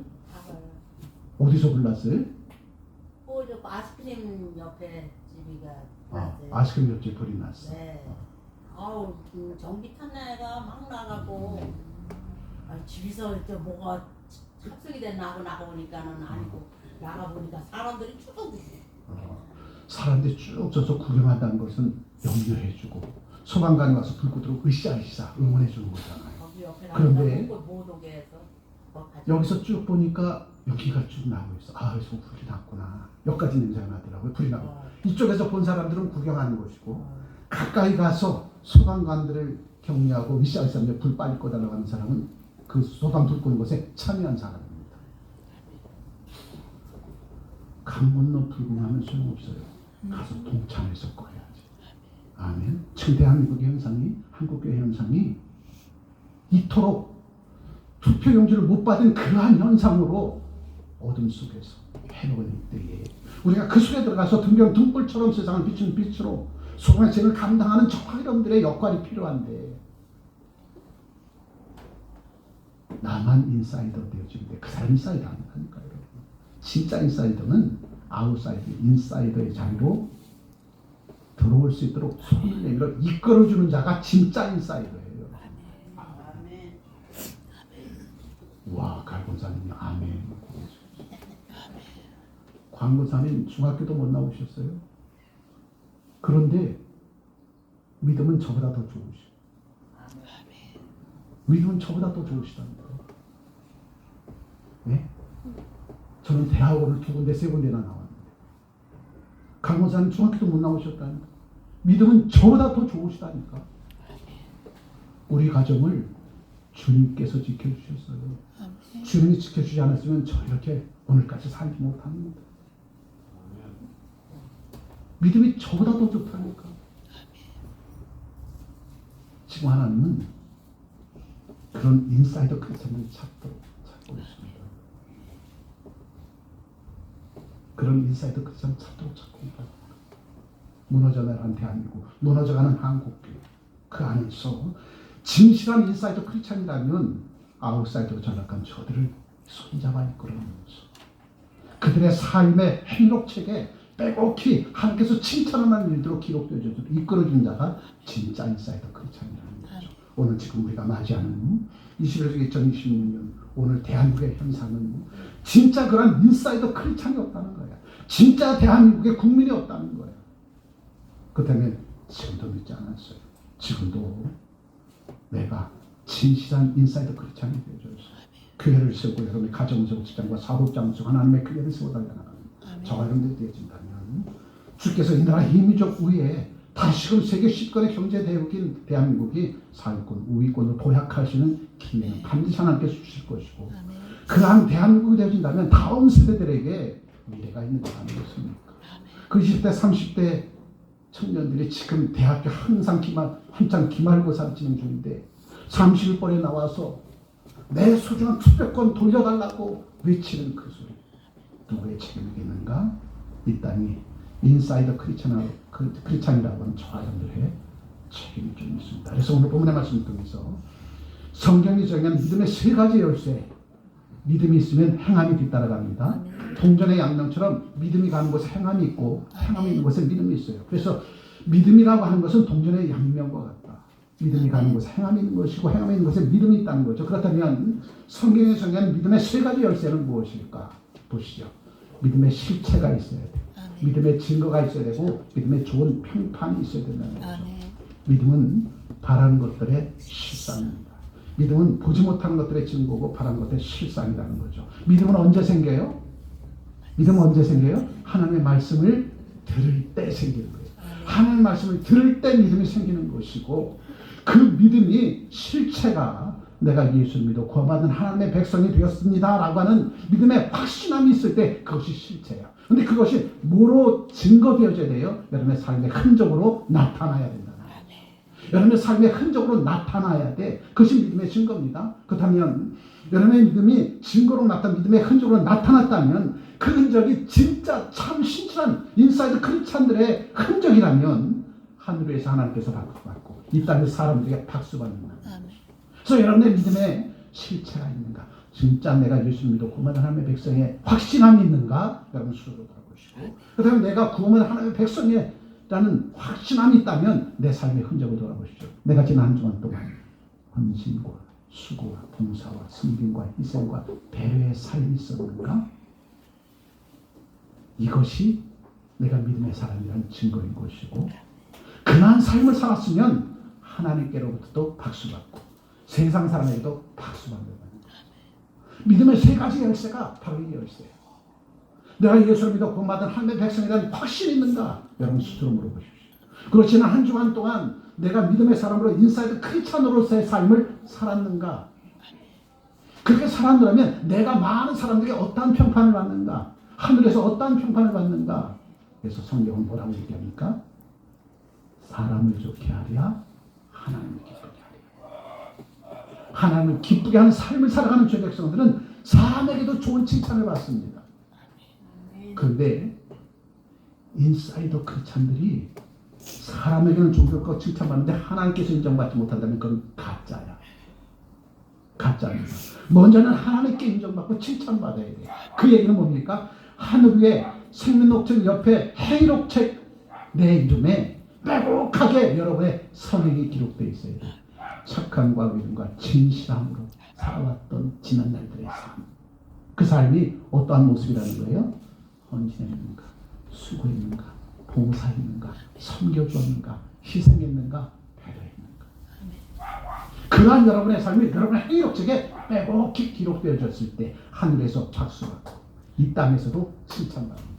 A: 어디서 불났어요?
B: 아이스크림 옆에 집이가 났어요.
A: 아이스크림 옆에 불이 났어.
B: 네. 아우 전기 탄내가 막 나가고 집에서 이제 뭐가 착석이 됐나 하고 나가보니까는 아니고 나가보니까 사람들이 추적이
A: 사람들이 쭉 져서 구경한다는 것은 격려해주고 소방관이 와서 불꽃으로 으쌰으쌰 응원해주는 거잖아요.
B: 거기 옆에
A: 그런데
B: 못 오게 해서 뭐 가지고.
A: 여기서 쭉 보니까 연기가 쭉 나고 있어. 아, 여기서 불이 났구나. 여기까지 냄새가 나더라고요. 불이 나고. 이쪽에서 본 사람들은 구경하는 것이고 가까이 가서 소방관들을 격려하고 으쌰으쌰 불 빨리 꺼달라고 하는 사람은 그 소방 불 끄는 것에 참여한 사람입니다. 강 건너 불공하면 소용없어요. 가서 동참해서 꺼야지. 아멘. 지금 대한민국의 현상이, 한국교회 현상이 이토록 투표 용지를 못 받은 그러한 현상으로 어둠 속에서 해로운 때에 우리가 그 속에 들어가서 등불처럼 세상을 비추는 빛으로 소금의 죄를 감당하는 저와 여러분들의 역할이 필요한데 나만 인사이더 되어지는데 그 사람 인사이더 아니니까 여러분. 진짜 인사이더는 아웃사이더, 인사이더의 자리로 들어올 수 있도록 손을 내밀어 이끌어주는 자가 진짜 인사이더예요.
B: 아멘.
A: 와, 갈고사님이 아멘. 광고사님 중학교도 못 나오셨어요. 그런데 믿음은 저보다 더 좋으시고 믿음은 저보다 더 좋으시답니다. 네? 저는 대학원을 2군데 3군데나 나왔는데 강호사는 중학교도 못 나오셨다니까. 믿음은 저보다 더 좋으시다니까. 우리 가정을 주님께서 지켜주셨어요. 주님이 지켜주지 않았으면 저 이렇게 오늘까지 살지 못합니다. 믿음이 저보다 더 좋다니까. 지금 하나님은 그런 인사이더 크리스천을 찾고 있습니다. 그런 인사이더 크리스천 찾도록 찾고 있다. 무너져가는 대한민국, 무너져가는 한국교 그 안에서 진실한 인사이더 크리스천이라면 아웃사이더로 전락한 저들을 손잡아 이끌어가면서 그들의 삶의 행록책에 빼곡히 하나님께서 칭찬하는 일들로 기록되어져서 이끌어준 자가 진짜 인사이더 크리스천이라는 거죠. 오늘 지금 우리가 맞이하는 21세기 2026년 오늘 대한민국의 현상은 진짜 그런 인사이더 크리스천이 없다는 거야. 진짜 대한민국의 국민이 없다는 거야. 그렇다면 지금도 믿지 않았어요. 지금도 내가 진실한 인사이더 크리스천이 되어줘서 교회를 세우고 여러분의 가정을 세우고 직장과 사업장을 세우고 하나님의 교회를 세워달라는 저와 여러분들이 되어진다면 주께서 이 나라 임의적 우위에 다시금 세계 10권의 경제 대국인 대한민국이 사회권, 우위권으로 도약하시는 기회는 반드시 하나님께서 주실 것이고 그러한 대한민국이 되어진다면 다음 세대들에게 미래가 있는 거 아니겠습니까? 그 20대, 30대 청년들이 지금 대학교 항상 한창 기말고사를 진행 중인데 30일번에 나와서 내 소중한 투표권 돌려달라고 외치는 그 소리 누구의 책임이겠는가? 이 땅이 인사이더 크리스찬이라고 하는 저와 여러분들의 책임이 좀 있습니다. 그래서 오늘 본문의 말씀을 통해서 성경이 정의한 믿음의 3가지 열쇠 믿음이 있으면 행함이 뒤따라갑니다. 동전의 양면처럼 믿음이 가는 곳에 행함이 있고 행함이 있는 곳에 믿음이 있어요. 그래서 믿음이라고 하는 것은 동전의 양면과 같다. 믿음이 가는 곳에 행함이 있는 것이고 행함이 있는 곳에 믿음이 있다는 거죠. 그렇다면 성경에 정의한 믿음의 3가지 열쇠는 무엇일까? 보시죠. 믿음의 실체가 있어야 돼. 믿음의 증거가 있어야 되고 믿음의 좋은 평판이 있어야 된다는 거죠. 믿음은 바라는 것들의 실상입니다. 믿음은 보지 못하는 것들의 증거고 바라는 것들의 실상이라는 거죠. 믿음은 언제 생겨요? 믿음은 언제 생겨요? 하나님의 말씀을 들을 때 생기는 거예요. 하나님의 말씀을 들을 때 믿음이 생기는 것이고 그 믿음이 실체가 내가 예수를 믿어 구원받은 하나님의 백성이 되었습니다 라고 하는 믿음의 확신함이 있을 때 그것이 실체야. 근데 그것이 뭐로 증거되어져야 돼요? 여러분의 삶의 흔적으로 나타나야 된다. 여러분의 삶의 흔적으로 나타나야 돼. 그것이 믿음의 증거입니다. 그렇다면 여러분의 믿음이 증거로 믿음의 흔적으로 나타났다면 그 흔적이 진짜 참 신실한 인사이드 크리스찬들의 흔적이라면 하늘에서 하나님께서 박수받고 이 땅의 사람들에게 박수받는다. 그래서 여러분의 믿음에 실체가 있는가? 진짜 내가 예수를 믿고 구원받은 하나님의 백성의 확신함이 있는가? 여러분 스스로 돌아보시고 그 다음에 내가 구원받은 하나님의 백성이라는 확신함이 있다면 내 삶의 흔적을 돌아보시죠. 내가 지난 한 주간 동안 헌신과 수고와 봉사와 섬김과 희생과 배려의 삶이 있었는가? 이것이 내가 믿음의 사람이라는 증거인 것이고, 그러한 삶을 살았으면 하나님께로부터도 박수받고 세상 사람에게도 박수받는 거예요. 믿음의 세 가지 열쇠가 바로 이 열쇠예요. 내가 예수를 믿어 구원받은 하나님의 백성에 대한 확신이 있는가? 여러분 스스로 물어보십시오. 그리고 지난 한 주간 동안 내가 믿음의 사람으로 인사이드 크리스찬으로서의 삶을 살았는가? 그렇게 살았더라면 내가 많은 사람들에게 어떠한 평판을 받는가? 하늘에서 어떠한 평판을 받는가? 그래서 성경은 뭐라고 얘기합니까? 사람을 좋게 하랴 하나님을 기쁘게 하랴. 하나님을 기쁘게 하는 삶을 살아가는 죄 백성들은 사람에게도 좋은 칭찬을 받습니다. 그런데 인사이더 크리스찬들이 사람에게는 존경과 칭찬받는데 하나님께서 인정받지 못한다면 그건 가짜야. 가짜입니다. 먼저는 하나님께 인정받고 칭찬받아야 돼. 그 얘기는 뭡니까? 하늘 위에 생명록책 옆에 행록책 내 이름에 빼곡하게 여러분의 성행이 기록되어 있어야 돼. 착함과 믿음과 진실함으로 살아왔던 지난 날들의 삶. 그 삶이 어떠한 모습이라는 거예요? 헌신했는가? 수고했는가? 봉사했는가? 섬겨주었는가? 희생했는가? 배려했는가? 그러한 여러분의 삶이 여러분의 행위록책에 빼곡히 기록되어졌을 때 하늘에서 박수받고 이 땅에서도 칭찬받습니다.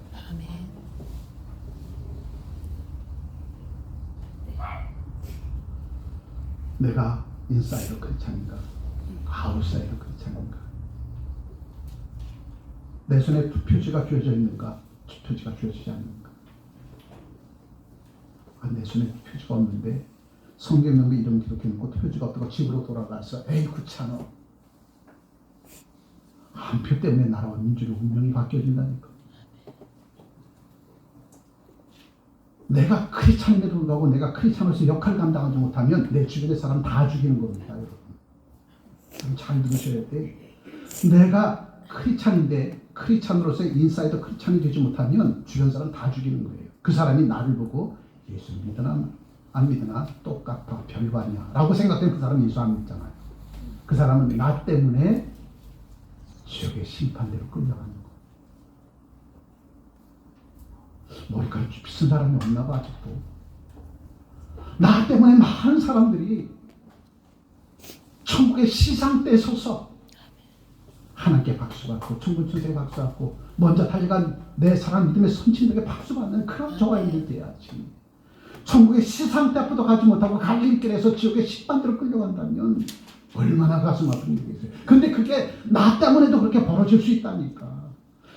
A: 내가 인사이더 크리스찬인가? 아웃사이더 크리스찬인가? 내 손에 투표지가 쥐어져 있는가? 투표지가 쥐어지지 않는가? 내 손에 투표지가 없는데 성경명도 이름 기록해놓고 투표지가 없다고 집으로 돌아가서 에이 귀찮아. 한 표 때문에 나라와 민주의 운명이 바뀌어진다니까. 내가 크리스찬임에도 불구하고 내가 크리스찬으로서 역할을 감당하지 못하면 내 주변의 사람 다 죽이는 겁니다. 여러분 잘 들으셔야 돼. 내가 크리스찬인데 크리스찬으로서 인사이더 크리스찬이 되지 못하면 주변 사람 다 죽이는 거예요. 그 사람이 나를 보고 예수 믿으나 안 믿으나 똑같아 별반이야 라고 생각되면 그 사람은 예수 안 믿잖아요. 그 사람은 나 때문에 지옥의 심판대로 끌려가는 거예요. 머리카락이 비싼 사람이 없나 봐. 아직도 나 때문에 많은 사람들이 천국의 시상대에 서서 하나님께 박수받고 천국 천사에 박수받고 먼저 달려간 내 사랑 믿음의 선친들에게 박수받는 그런 저와 여러분이 돼야지. 천국의 시상대 앞에도 가지 못하고 갈림길에서 지옥의 심판대로 끌려간다면 얼마나 가슴 아픈 일이겠어요. 근데 그게 나 때문에도 그렇게 벌어질 수 있다니까.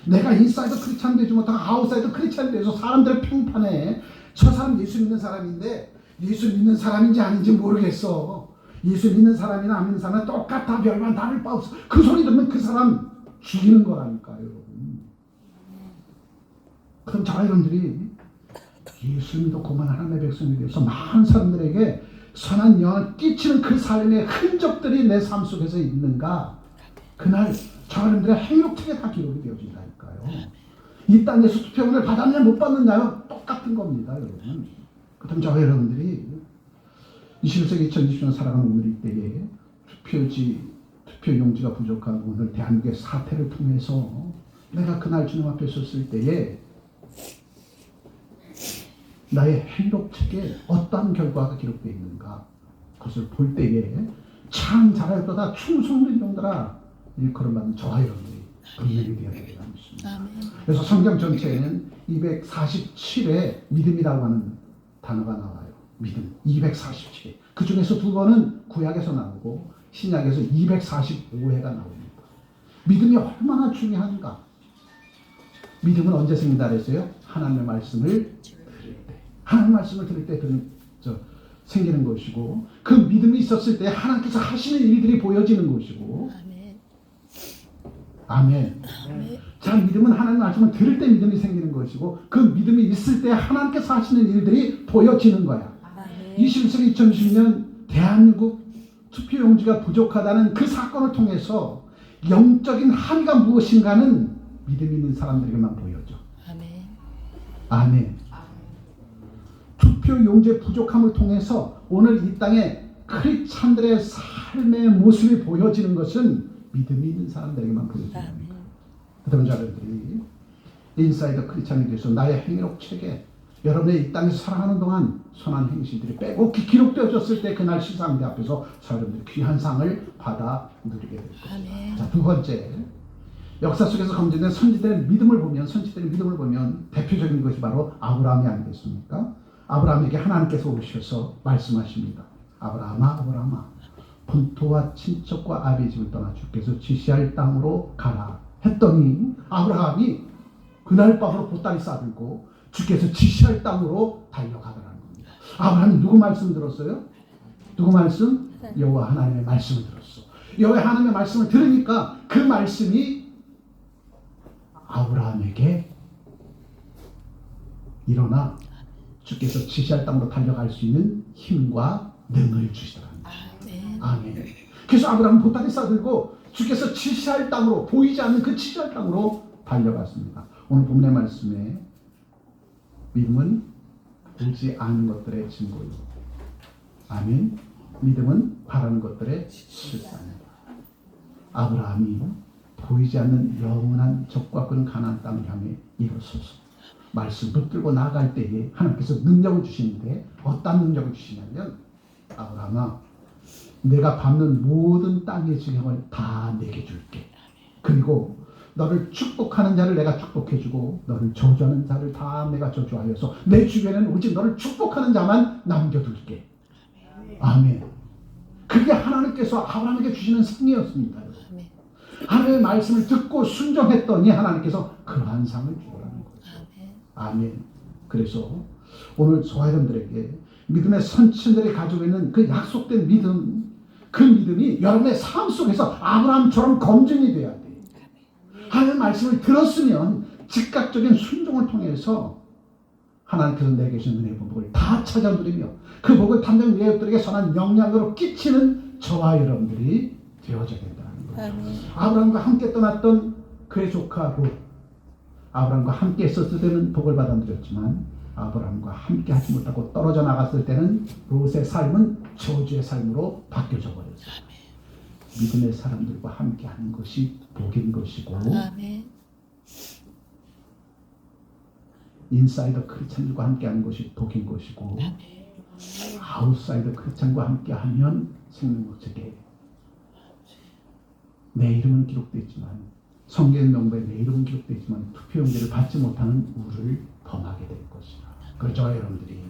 A: 내가 인사이더 크리스찬 되지 못하고 아웃사이더 크리스찬 돼서 사람들의 평판에 저 사람 예수 믿는 사람인데 예수 믿는 사람인지 아닌지 모르겠어. 예수 믿는 사람이나 안 믿는 사람은 똑같아 별반 다를 바 없어. 그 소리 들으면 그 사람 죽이는 거라니까요. 여러분. 그럼 저 여러분들이 예수 믿고 고만 하나님의 백성이 되어서 많은 사람들에게 선한 영향을 끼치는 그 삶의 흔적들이 내 삶 속에서 있는가? 그날 저 여러분들의 행록책에 다 기록이 되어진다니까요. 이 땅에서 투표권을 받았냐 못 받느냐요? 똑같은 겁니다. 여러분. 그렇다면 저 여러분들이 21세기 2020년 살아가는 오늘 이때에 투표용지가 부족한 오늘 대한민국의 사태를 통해서 내가 그날 주님 앞에 섰을 때에 나의 행록책에 어떠한 결과가 기록되어 있는가 그것을 볼 때에 참 잘하였도다 충성된 종들아 일컬음받는 저와 여러분들이 분명히 되어야 되리라 믿습니다. 그래서 성경 전체에는 247의 믿음이라고 하는 단어가 나와요. 믿음 247회. 그 중에서 두 번은 구약에서 나오고 신약에서 245회가 나옵니다. 믿음이 얼마나 중요한가? 믿음은 언제 생긴다 그랬어요? 하나님의 말씀을 들을 때. 하나님의 말씀을 들을 때 생기는 것이고 그 믿음이 있었을 때 하나님께서 하시는 일들이 보여지는 것이고 아멘. 자, 믿음은 하나님의 말씀을 들을 때 믿음이 생기는 것이고 그 믿음이 있을 때 하나님께서 하시는 일들이 보여지는 거야. 21세기 2020년 대한민국 투표용지가 부족하다는 그 사건을 통해서 영적인 함의가 무엇인가는 믿음 있는 사람들에게만 보여져. 아멘. 투표용지의 부족함을 통해서 오늘 이 땅에 크리스찬들의 삶의 모습이 보여지는 것은 믿음이 있는 사람들에게만 보여집니다. 그러면 여러분들이 인사이더 크리스찬에 대해서 나의 행위록 책에 여러분의 이 땅에서 살아가는 동안 선한 행실들이 빼곡히 기록되어졌을 때 그날 시상대 앞에서 여러분들이 귀한 상을 받아 누리게 될 것입니다. 자, 두 번째, 역사 속에서 검증된 선지자들의 믿음을 보면 대표적인 것이 바로 아브라함이 아니겠습니까? 아브라함에게 하나님께서 오셔서 말씀하십니다. 아브라함아 본토와 친척과 아비의 집을 떠나 주께서 지시할 땅으로 가라 했더니 아브라함이 그날 밤으로 보따리 싸들고 주께서 지시할 땅으로 달려가더라는 겁니다. 아브라함이 누구 말씀 들었어요? 누구 말씀? 여호와 하나님의 말씀을 들었어. 여호와 하나님의 말씀을 들으니까 그 말씀이 아브라함에게 일어나 주께서 지시할 땅으로 달려갈 수 있는 힘과 능을 주시더랍니다. 아멘. 그래서 아브라함은 보따리 싸들고 주께서 지시할 땅으로, 보이지 않는 그 지시할 땅으로 달려갔습니다. 오늘 본문의 말씀에 믿음은 보지 않는 것들의 증거요. 아멘. 믿음은 바라는 것들의 실상입니다. 아브라함이 보이지 않는 영원한 적과 끈 가나안 땅을 향해 일어서서 말씀 붙들고 나아갈 때에 하나님께서 능력을 주시는데 어떤 능력을 주시냐면 아브라함아 내가 밟는 모든 땅의 지경을 다 내게 줄게. 그리고 너를 축복하는 자를 내가 축복해주고 너를 저주하는 자를 다 내가 저주하여서 내 주변에는 오직 너를 축복하는 자만 남겨둘게. 아멘. 그게 하나님께서 아브라함에게 주시는 상이었습니다. 하나님의 말씀을 듣고 순종했더니 하나님께서 그러한 상을 주더라는 거예요. 아멘. 그래서 오늘 저와 여러분들에게 믿음의 선친들이 가지고 있는 그 약속된 믿음, 그 믿음이 여러분의 삶 속에서 아브라함처럼 검증이 돼야 돼요. 하나님의 말씀을 들었으면 즉각적인 순종을 통해서 하나님께서 내게 주신 은혜의 복을 다 찾아 누리며 그 복을 담당 외역들에게 선한 영향으로 끼치는 저와 여러분들이 되어져야 된다는 거죠. 아브라함과 함께 떠났던 그의 조카 롯, 아브라함과 함께 있었을 때는 복을 받아 누렸지만 아브라함과 함께 하지 못하고 떨어져 나갔을 때는 롯의 삶은 저주의 삶으로 바뀌어져 버렸어요. 믿음의 사람들과 함께 하는 것이 복인 것이고 인사이더 크리스찬들과 함께 하는 것이 복인 것이고 아웃사이더 크리스찬과 함께 하면 생명력 책에 내 이름은 기록되어 있지만 성경 명부에 내 이름은 되어 있지만 투표 용지를 받지 못하는 우를 범하게 될 것이다. 그렇죠, 여러분들이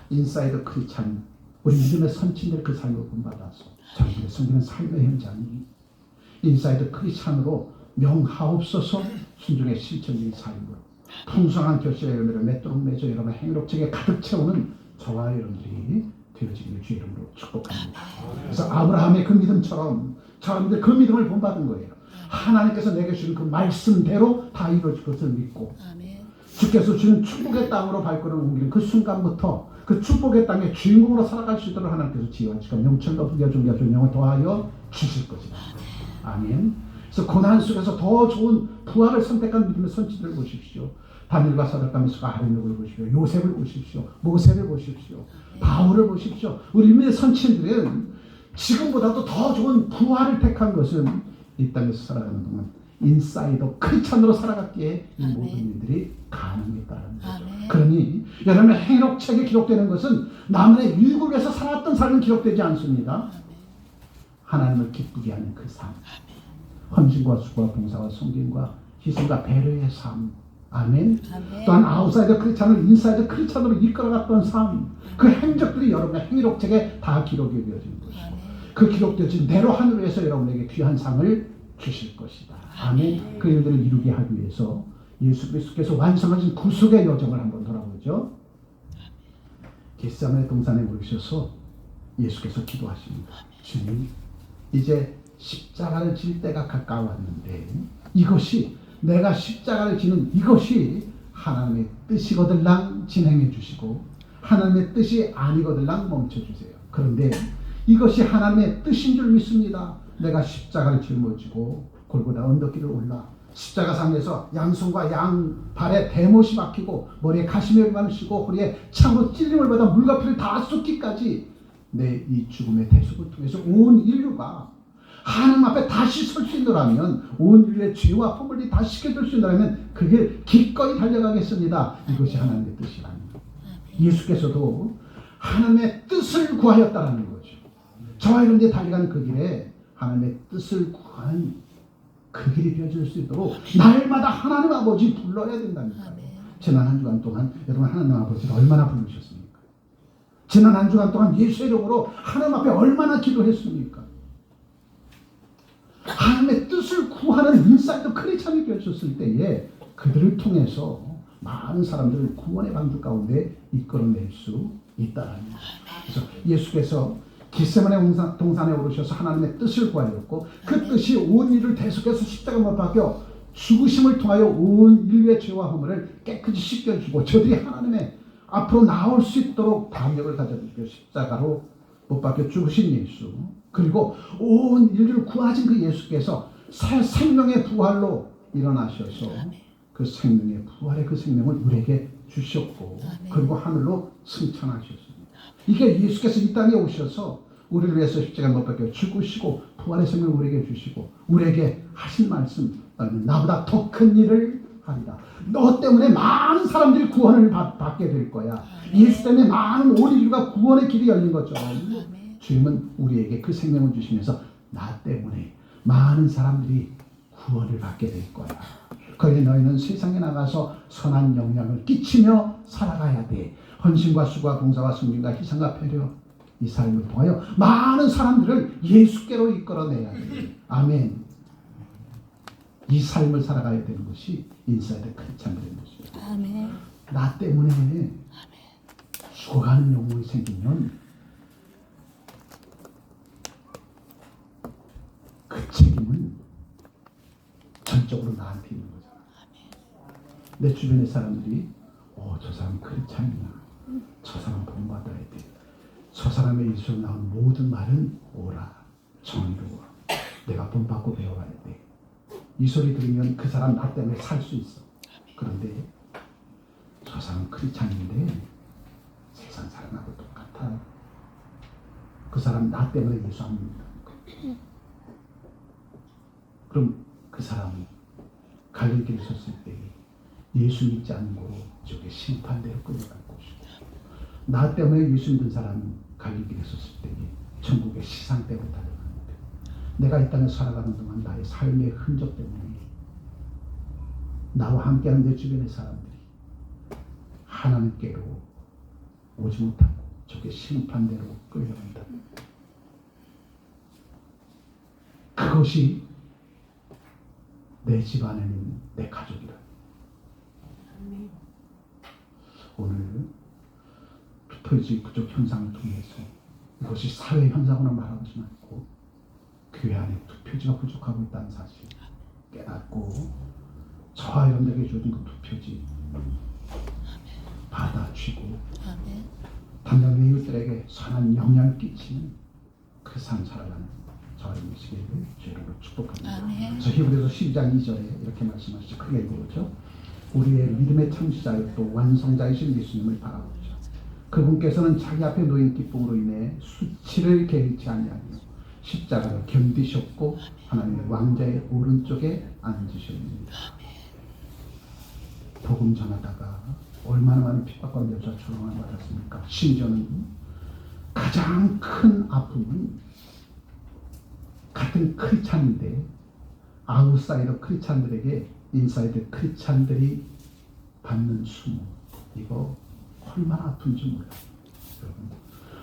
A: 인사이더 크리스찬 우리 믿음의 선친들 그 삶을 본받아서 자기들의 섬기는 삶의 현장이 인사이더 크리스찬으로 명하옵소서 순종의 실천적인 삶으로 풍성한 결실의 열매를 맺도록 맺어 여러분의 행복책에 가득 채우는 저와 여러분들이 되어지기를 주 이름으로 축복합니다. 그래서 아브라함의 그 믿음처럼 저분들 그 믿음을 본받은 거예요. 하나님께서 내게 주신 그 말씀대로 다 이루어질 것을 믿고 주께서 주는 축복의 땅으로 발걸음을 옮기는 그 순간부터 그 축복의 땅의 주인공으로 살아갈 수 있도록 하나님께서 지혜와 영천과 부귀와 존귀와 존영을 더하여 주실 것이다. 아멘. 그래서 고난 속에서 더 좋은 부활을 선택한 믿음의 선지들을 보십시오. 다니엘과 사드락과 메삭과 아벤노고를 보십시오. 요셉을 보십시오. 모세를 보십시오. 바울을 보십시오. 우리 믿음의 선지들은 지금보다도 더 좋은 부활을 택한 것은 이 땅에서 살아가는 동안 인사이더 크리스찬으로 살아갔기에 이 모든 일들이 가능했다는 거죠. 그러니 여러분의 행록책에 기록되는 것은 남의 일국에서 살았던 삶은 기록되지 않습니다. 하나님을 기쁘게 하는 그 삶, 헌신과 수고와 봉사와 섬김과 희생과 배려의 삶, 아멘. 또한 아웃사이더 크리스찬을 인사이더 크리스찬으로 이끌어갔던 삶, 그 행적들이 여러분의 행록책에 다 기록이 되어진 것이고 그 기록되어진 대로 하늘에서 여러분에게 귀한 상을 주실 것이다. 아멘. 그 일들을 이루게 하기 위해서 예수 그리스도께서 완성하신 구속의 여정을 한번 돌아보죠. 겟세마네 동산에 모이셔서 예수께서 기도하십니다. 주님, 이제 십자가를 질 때가 가까웠는데 이것이 내가 십자가를 지는 이것이 하나님의 뜻이거들랑 진행해 주시고 하나님의 뜻이 아니거들랑 멈춰 주세요. 그런데 이것이 하나님의 뜻인 줄 믿습니다. 내가 십자가를 짊어지고 골고다 언덕길을 올라 십자가상에서 양손과 양발에 대못이 박히고 머리에 가시면을 씌고 허리에 창으로 찔림을 받아 물과 피를 다 쏟기까지 내 이 죽음의 대속을 통해서 온 인류가 하나님 앞에 다시 설 수 있노라면, 온 인류의 죄와 허물이 다 씻겨줄 수 있노라면 그 길 기꺼이 달려가겠습니다. 이것이 하나님의 뜻이랍니다. 예수께서도 하나님의 뜻을 구하였다라는 거죠. 저와 여러분들이 달려가는 그 길에 하나님의 뜻을 구하는 그 길이 되어질 수 있도록 날마다 하나님 아버지 불러야 된다니까요. 지난 한 주간 동안 여러분 하나님 아버지를 얼마나 부르셨습니까? 지난 한 주간 동안 예수의 이름으로 하나님 앞에 얼마나 기도했습니까? 하나님의 뜻을 구하는 인사이드 크리스찬이 되었을 때에 그들을 통해서 많은 사람들을 구원의 방주 가운데 이끌어낼 수 있다는 거예요. 그래서 예수께서 겟세마네 동산에 오르셔서 하나님의 뜻을 구하였고, 그 뜻이 온 인류를 대속해서 십자가 못 박혀 죽으심을 통하여 온 인류의 죄와 허물을 깨끗이 씻겨주고 저들이 하나님의 앞으로 나올 수 있도록 담력을 가져주시고 십자가로 못 박혀 죽으신 예수, 그리고 온 인류를 구하신 그 예수께서 새 생명의 부활로 일어나셔서 그 생명의 부활의 그 생명을 우리에게 주셨고, 그리고 하늘로 승천하셨습니다. 이게 예수께서 이 땅에 오셔서 우리를 위해서 십자가 못 박혀 죽으시고 부활의 생명을 우리에게 주시고 우리에게 하신 말씀, 나보다 더 큰 일을 하리라. 너 때문에 많은 사람들이 구원을 받게 될 거야. 예수 때문에 많은 온 인류가 구원의 길이 열린 것처럼 주님은 우리에게 그 생명을 주시면서 나 때문에 많은 사람들이 구원을 받게 될 거야. 그러니 너희는 세상에 나가서 선한 영향을 끼치며 살아가야 돼. 헌신과 수고와 봉사와 승진과 희생과 배려, 이 삶을 통하여 많은 사람들을 예수께로 이끌어내야 돼. 아멘. 이 삶을 살아가야 되는 것이 인사이드 크리스찬들의 모습이에요.
C: 아멘.
A: 나 때문에 죽어가는 영혼이 생기면 그 책임은 전적으로 나한테 있는 거잖아. 내 주변의 사람들이 저 사람 크리스찬이야, 저 사람 본받아야 돼, 저 사람의 입술로 나온 모든 말은 오라, 정의로워, 내가 본받고 배워야 돼. 이 소리 들으면 그 사람 나 때문에 살 수 있어. 그런데 저 사람 크리스찬인데 세상 사람하고 똑같아. 그 사람 나 때문에 예수 안 믿는다. 그럼 그 사람이 갈릴길에 섰을 때 예수 믿지 않고 저게 심판대로 끌려갈 것이고, 나 때문에 예수 믿는 사람은 갈릴길에 섰을 때 천국의 시상대로 달려가는데, 내가 이 땅에 살아가는 동안 나의 삶의 흔적 때문에 나와 함께하는 내 주변의 사람들이 하나님께로 오지 못하고 저게 심판대로 끌려간다. 그것이 내 집안에는 내 가족이라. 오늘 투표지 부족 현상을 통해서 이것이 사회 현상으로 말하지 않고 교회 안에 투표지가 부족하고 있다는 사실 깨닫고 저와 여러분들에게 주어진 그 투표지 받아쥐고 당장 이웃들에게 선한 영향을 끼치는 그 삶 살아가는 저와 여러분의 시기를 주님으로 축복합니다. 저 히브리서 12장 2절에 이렇게 말씀하시죠. 크게 읽어보죠. 우리의 믿음의 창시자였고 완성자이신 예수님을 바라보자. 그분께서는 자기 앞에 놓인 기쁨으로 인해 수치를 개의치 아니하며 십자가를 견디셨고 하나님의 왕자의 오른쪽에 앉으셨습니다. 복음 전하다가 얼마나 많은 핍박과 멸시와 조롱을 받았습니까? 심지어는 가장 큰 아픔은 같은 크리스찬인데 아웃사이더 크리스찬들에게 인사이드 크리스찬들이 받는 수모, 이거 얼마나 아픈지 몰라요. 여러분,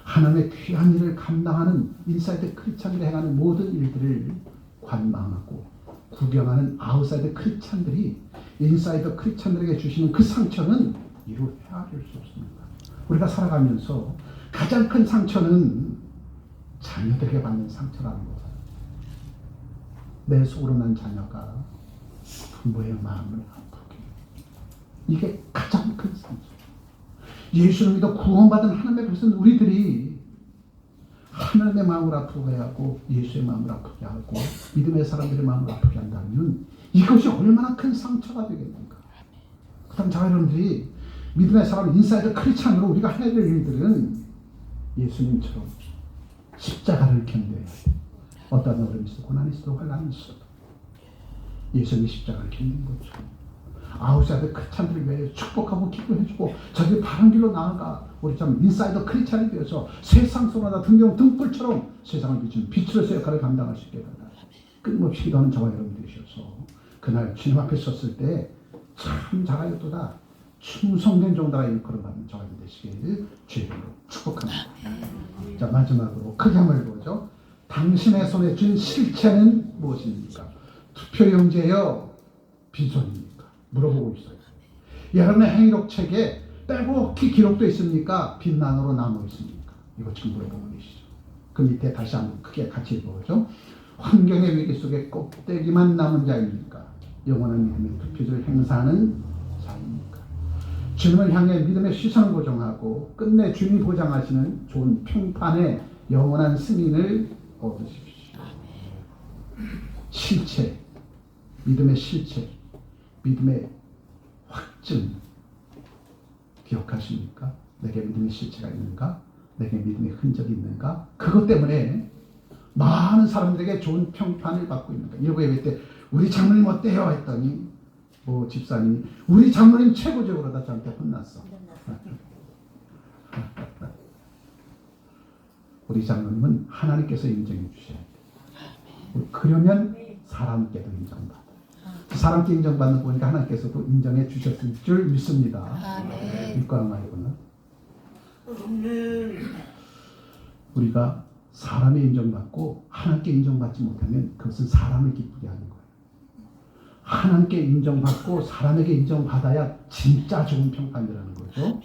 A: 하나님의 귀한 일을 감당하는 인사이드 크리스찬들이 행하는 모든 일들을 관망하고 구경하는 아웃사이드 크리스찬들이 인사이드 크리스찬들에게 주시는 그 상처는 이루 헤아릴 수 없습니다. 우리가 살아가면서 가장 큰 상처는 자녀들에게 받는 상처라는 거예요. 내 속으로 난 자녀가 부모의 마음을 아프게, 이게 가장 큰 상처. 예수를 믿어 구원받은 하나님의 백성 우리들이 하나님의 마음을 아프게 하고 예수의 마음을 아프게 하고 믿음의 사람들의 마음을 아프게 한다면 이것이 얼마나 큰 상처가 되겠는가. 그다음 저와 여러분들이 믿음의 사람 인사이드 크리스찬으로 우리가 해야 될 일들은 예수님처럼 십자가를 견뎌야 돼. 어떤 어려움이 있어도 고난이 있어도 환란이 있어도 예수님이 십자가를 견딘 거죠. 아웃사이더 크리스찬들을 위해 축복하고 기도해주고 저들이 바른 길로 나아가 우리 참 인사이더 크리스찬이 되어서 세상 속마다 등불처럼 세상을 비추는 빛으로서 역할을 감당할 수 있게 된다. 끊임없이 기도하는 저와 여러분 되셔서 그날 주님 앞에 섰을 때 참 잘하였도다 충성된 종들아 일컬어 받는 저와 여러분 되시길 주의 이름으로 축복합니다. 자, 마지막으로 크게 한번 읽어보죠. 당신의 손에 쥔 실체는 무엇입니까? 투표용지예요? 빈손입니까? 물어보고 있어요. 여러분의 행위록 책에 빼곡히 기록되어 있습니까? 빈난으로 남아 있습니까? 이거 지금 물어보고 계시죠. 그 밑에 다시 한번 크게 같이 읽어보죠. 환경의 위기 속에 껍데기만 남은 자입니까? 영원한 믿음의 투표를 행사하는 자입니까? 주님을 향해 믿음의 시선을 고정하고 끝내 주님이 보장하시는 좋은 평판의 영원한 승인을 얻으십시오. 실체, 믿음의 실체, 믿음의 확증 기억하십니까? 내게 믿음의 실체가 있는가? 내게 믿음의 흔적이 있는가? 그것 때문에 많은 사람들에게 좋은 평판을 받고 있는 거예요. 일부 예배 때 우리 장로님 어때요? 했더니 집사님이 우리 장로님 최고죠. 그러다 저한테 혼났어. 우리 장로님은 하나님께서 인정해 주셔야 돼요. 그러면 사람께도 인정받아. 사람께 인정받는 거 보니까 하나님께서도 인정해 주셨을 줄 믿습니다. 믿고 안 말이구나. 우리가 사람의 인정받고 하나님께 인정받지 못하면 그것은 사람을 기쁘게 하는 거예요. 하나님께 인정받고 사람에게 인정받아야 진짜 좋은 평판이라는 거죠.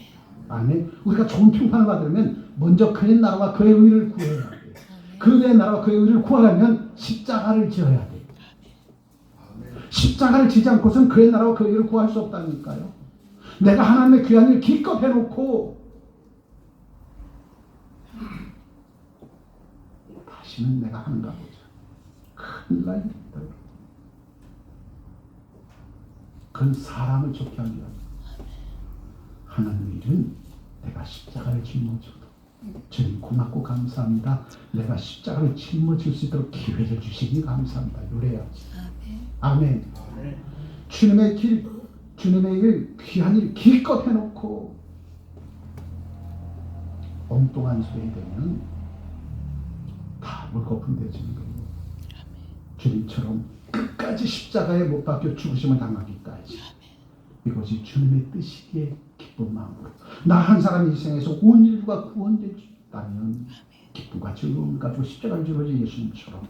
A: 아멘. 우리가 좋은 평판을 받으려면 먼저 그의 나라와 그의 의를 구해야 돼요. 그의 나라와 그의 의를 구하려면 십자가를 지어야 돼요. 십자가를 지지 않고서는 그의 나라와 그의 의를 구할 수 없다니까요. 내가 하나님의 귀한 일을 기껏 해놓고 다시는 내가 하는가 보자. 큰일 나겠다. 그건 사람을 좋게 하는 게 아니라 하나님의 일은 내가 십자가를 짊어져도 주님 고맙고 감사합니다. 내가 십자가를 짊어질 수 있도록 기회를 주시니 감사합니다. 요래야지. 아멘. 주님의 길, 주님의 일, 귀한 일 기껏 해놓고 엉뚱한 소리 되면 다 물거품 되어지는 거예요. 주님처럼 끝까지 십자가에 못 박혀 죽으심을 당하기까지 이것이 주님의 뜻이기에 기쁜 마음으로 나 한 사람이 이 생에서 온 인류가 구원되다면 기쁨과 즐거움을 가지고 십자가를 지르신 예수님처럼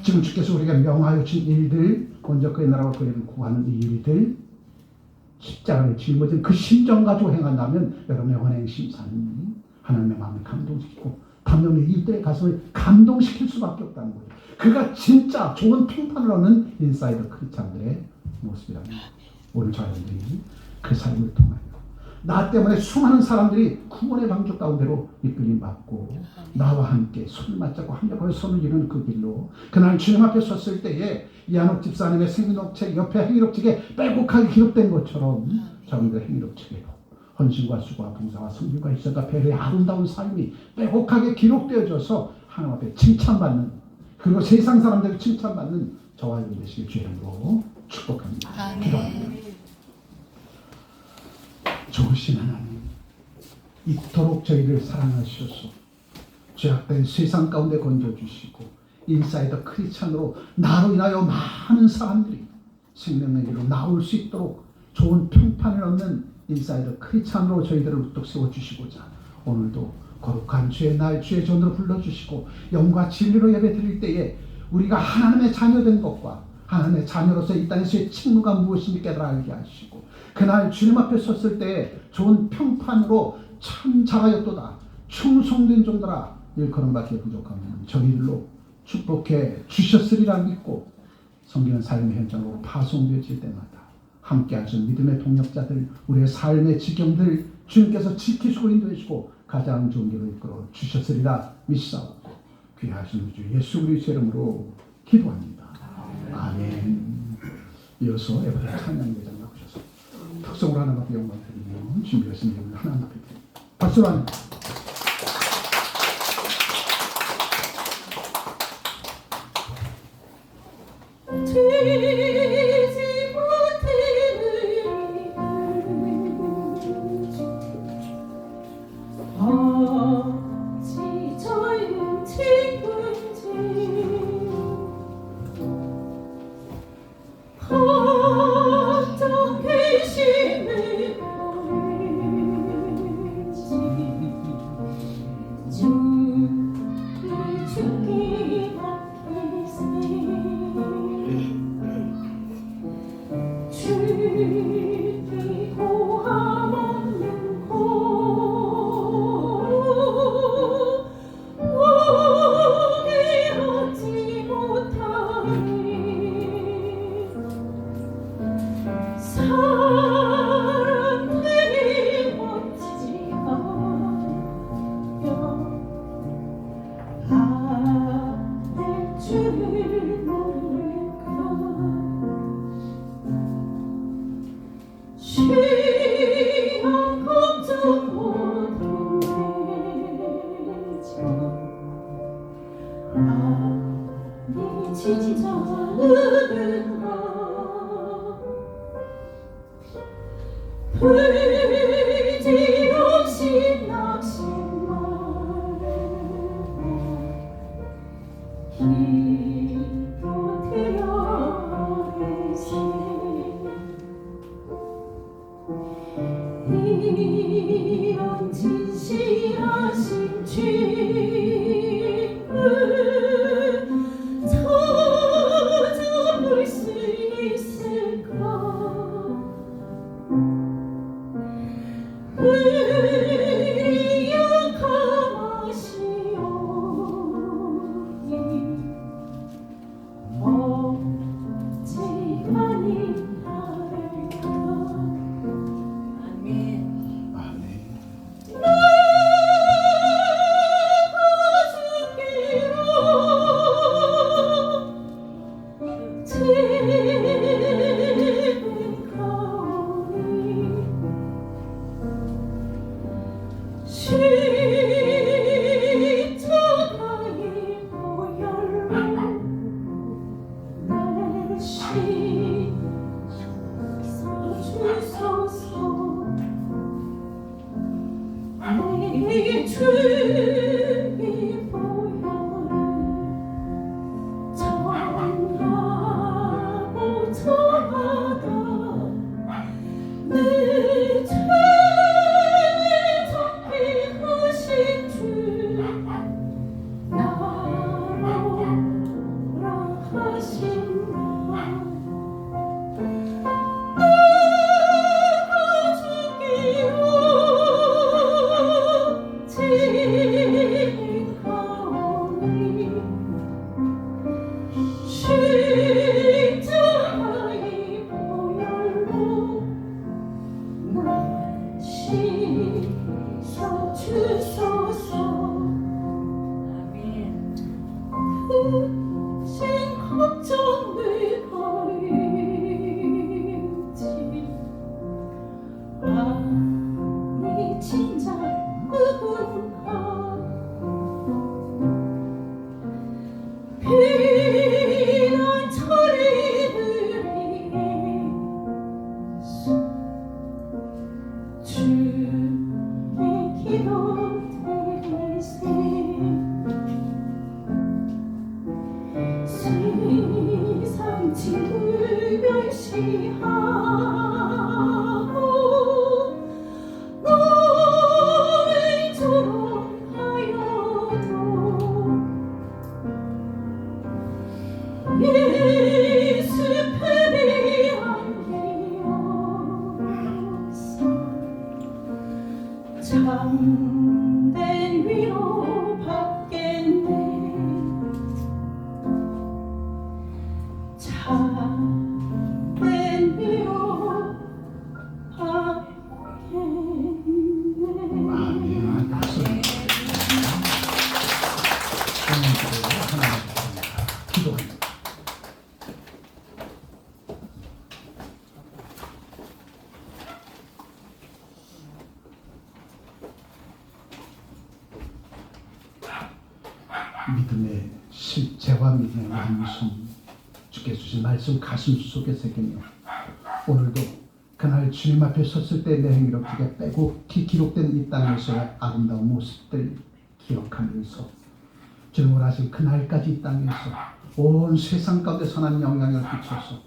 A: 지금 주께서 우리가 명하여 주신 일들 먼저 그의 나라와 그의 일을 구하는 이 일들 십자가를 짊어진 그 심정 가지고 행한다면 여러분의 헌행 심사는 하나님의 마음을 감동시키고 반면에 이때의 가슴을 감동시킬 수밖에 없다는 거죠. 그가 진짜 좋은 평판을 얻는 인사이더 크리스찬들의 모습이라는 거죠. 오늘 저희들이 그 삶을 통하여 나 때문에 수많은 사람들이 구원의 방주 가운데로 이끌림 받고 나와 함께 손을 맞잡고 합력하여 손을 이루는 그 길로 그날 주님 앞에 섰을 때에 이한옥 집사님의 생명책 옆에 행위록책에 빼곡하게 기록된 것처럼 저분들의 행위록책에도 헌신과 수고와 봉사와 성실과 희생과 배려의 아름다운 삶이 빼곡하게 기록되어져서 하나님 앞에 칭찬받는 그리고 세상 사람들이 칭찬받는 저와 여러분 되시길 주의 이름으로 축복합니다. 기도합니다. 좋으신 하나님, 이토록 저희를 사랑하셔서 죄악된 세상 가운데 건져주시고 인사이더 크리스찬으로 나로 인하여 많은 사람들이 생명의 길로 나올 수 있도록 좋은 평판을 얻는 인사이더 크리스찬으로 저희들을 우뚝 세워주시고자 오늘도 거룩한 주의 날 주의 전으로 불러주시고 영과 진리로 예배 드릴 때에 우리가 하나님의 자녀된 것과 하나님의 자녀로서 이 땅에서의 책무가 무엇인지 깨달아 알게 하시고 그날 주님 앞에 섰을 때 좋은 평판으로 참 잘하였도다 충성된 종들아 일컬음밖에 부족하면 저희들로 축복해 주셨으리라 믿고 섬기는 삶의 현장으로 파송되어질 때마다 함께 하신 믿음의 동역자들 우리의 삶의 지경들 주님께서 지키시고 인도해주시고 가장 좋은 길로 이끌어 주셨으리라 믿사옵고 귀하신 주 예수 그리스도의 이름으로 기도합니다. 아멘. 이어서 에브라 찬양 대장 나오셔서 특성으로 하나님 앞에 영광 드리며 준비하신 예물을 하나님 앞에 드립니다. 박수로 합니다.
C: 흐른가 불지없이 낚싯말에 기도되어리세 이런 진실하신 주님을 찾아볼 수 있을까 우리 약함하시오니 어찌하니 나를까
B: 아멘.
A: 아멘.
C: 내게 주의 보혈을 전하고 전하다 내 죄를 정케 하신 주 나로 하신다 십자가의 보혈로 날 씻어주소서
B: 아멘.
C: 신 걱정을 버리지 아니 진짜 누군가 피난 처리를 위해 주의 기도 드리세 세상 친구를 멸시하고 너를 조롱하여도 예수 패배한 기억사 참된 위로 받겠네 참된 위로 받겠네
A: 아멘. 박수. 하나님께로 하나님 기도합니다. 믿음의 실제와 믿음의 완성 주께 주신 말씀 가슴 속에 새기며 오늘도 그날 주님 앞에 섰을 때 내 행위를 크게 빼고 기록된 이 땅에서의 아름다운 모습들 기억하면서 주님 원하신 그날까지 이 땅에서 온 세상 가운데 선한 영향을 끼쳐서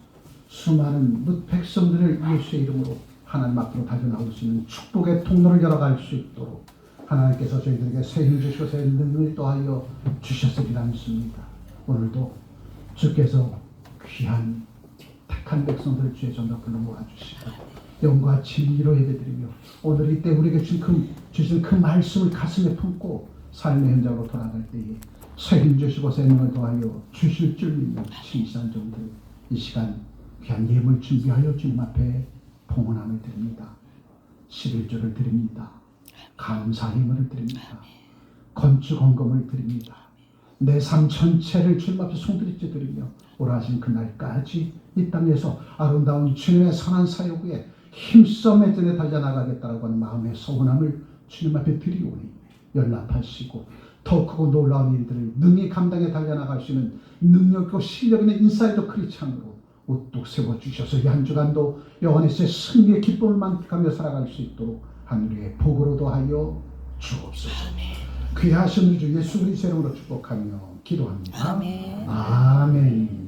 A: 수많은 뭇 백성들을 예수의 이름으로 하나님 앞으로 가져 나올 수 있는 축복의 통로를 열어갈 수 있도록 하나님께서 저희들에게 새 힘 주시고 새 능력을 더하여 주셨으리라 믿습니다. 오늘도 주께서 귀한 택한 백성들을 주의 전도 불러 모아주시고 영과 진리로 예배드리며 오늘 이때 우리에게 주신 그 말씀을 가슴에 품고 삶의 현장으로 돌아갈 때에 새 힘 주시고 새 능을 더하여 주실 줄 믿는 신실한 종들 이 시간 귀한 예물 준비하여 주님 앞에 봉헌함을 드립니다. 11조를 드립니다. 감사 힘을 드립니다. 건축 헌금을 드립니다. 내 삶 전체를 주님 앞에 송두리째 드리며 오라 하신 그날까지 이 땅에서 아름다운 주님의 선한 사역 위에 힘써 매전에 달려나가겠다라고 하는 마음의 소원함을 주님 앞에 드리오니 연락하시고 더 크고 놀라운 일들을 능히 감당해 달려나갈 수 있는 능력 있고 실력 있는 인사이더 크리스찬으로 우뚝 세워주셔서 이 한 주간도 여호와께서의 승리의 기쁨을 만끽하며 살아갈 수 있도록 하늘의 복으로도 하여 주옵소서. 귀하신 우리 주 예수 그리스도의 이름으로 축복하며 기도합니다.
D: 아멘.
A: 아멘.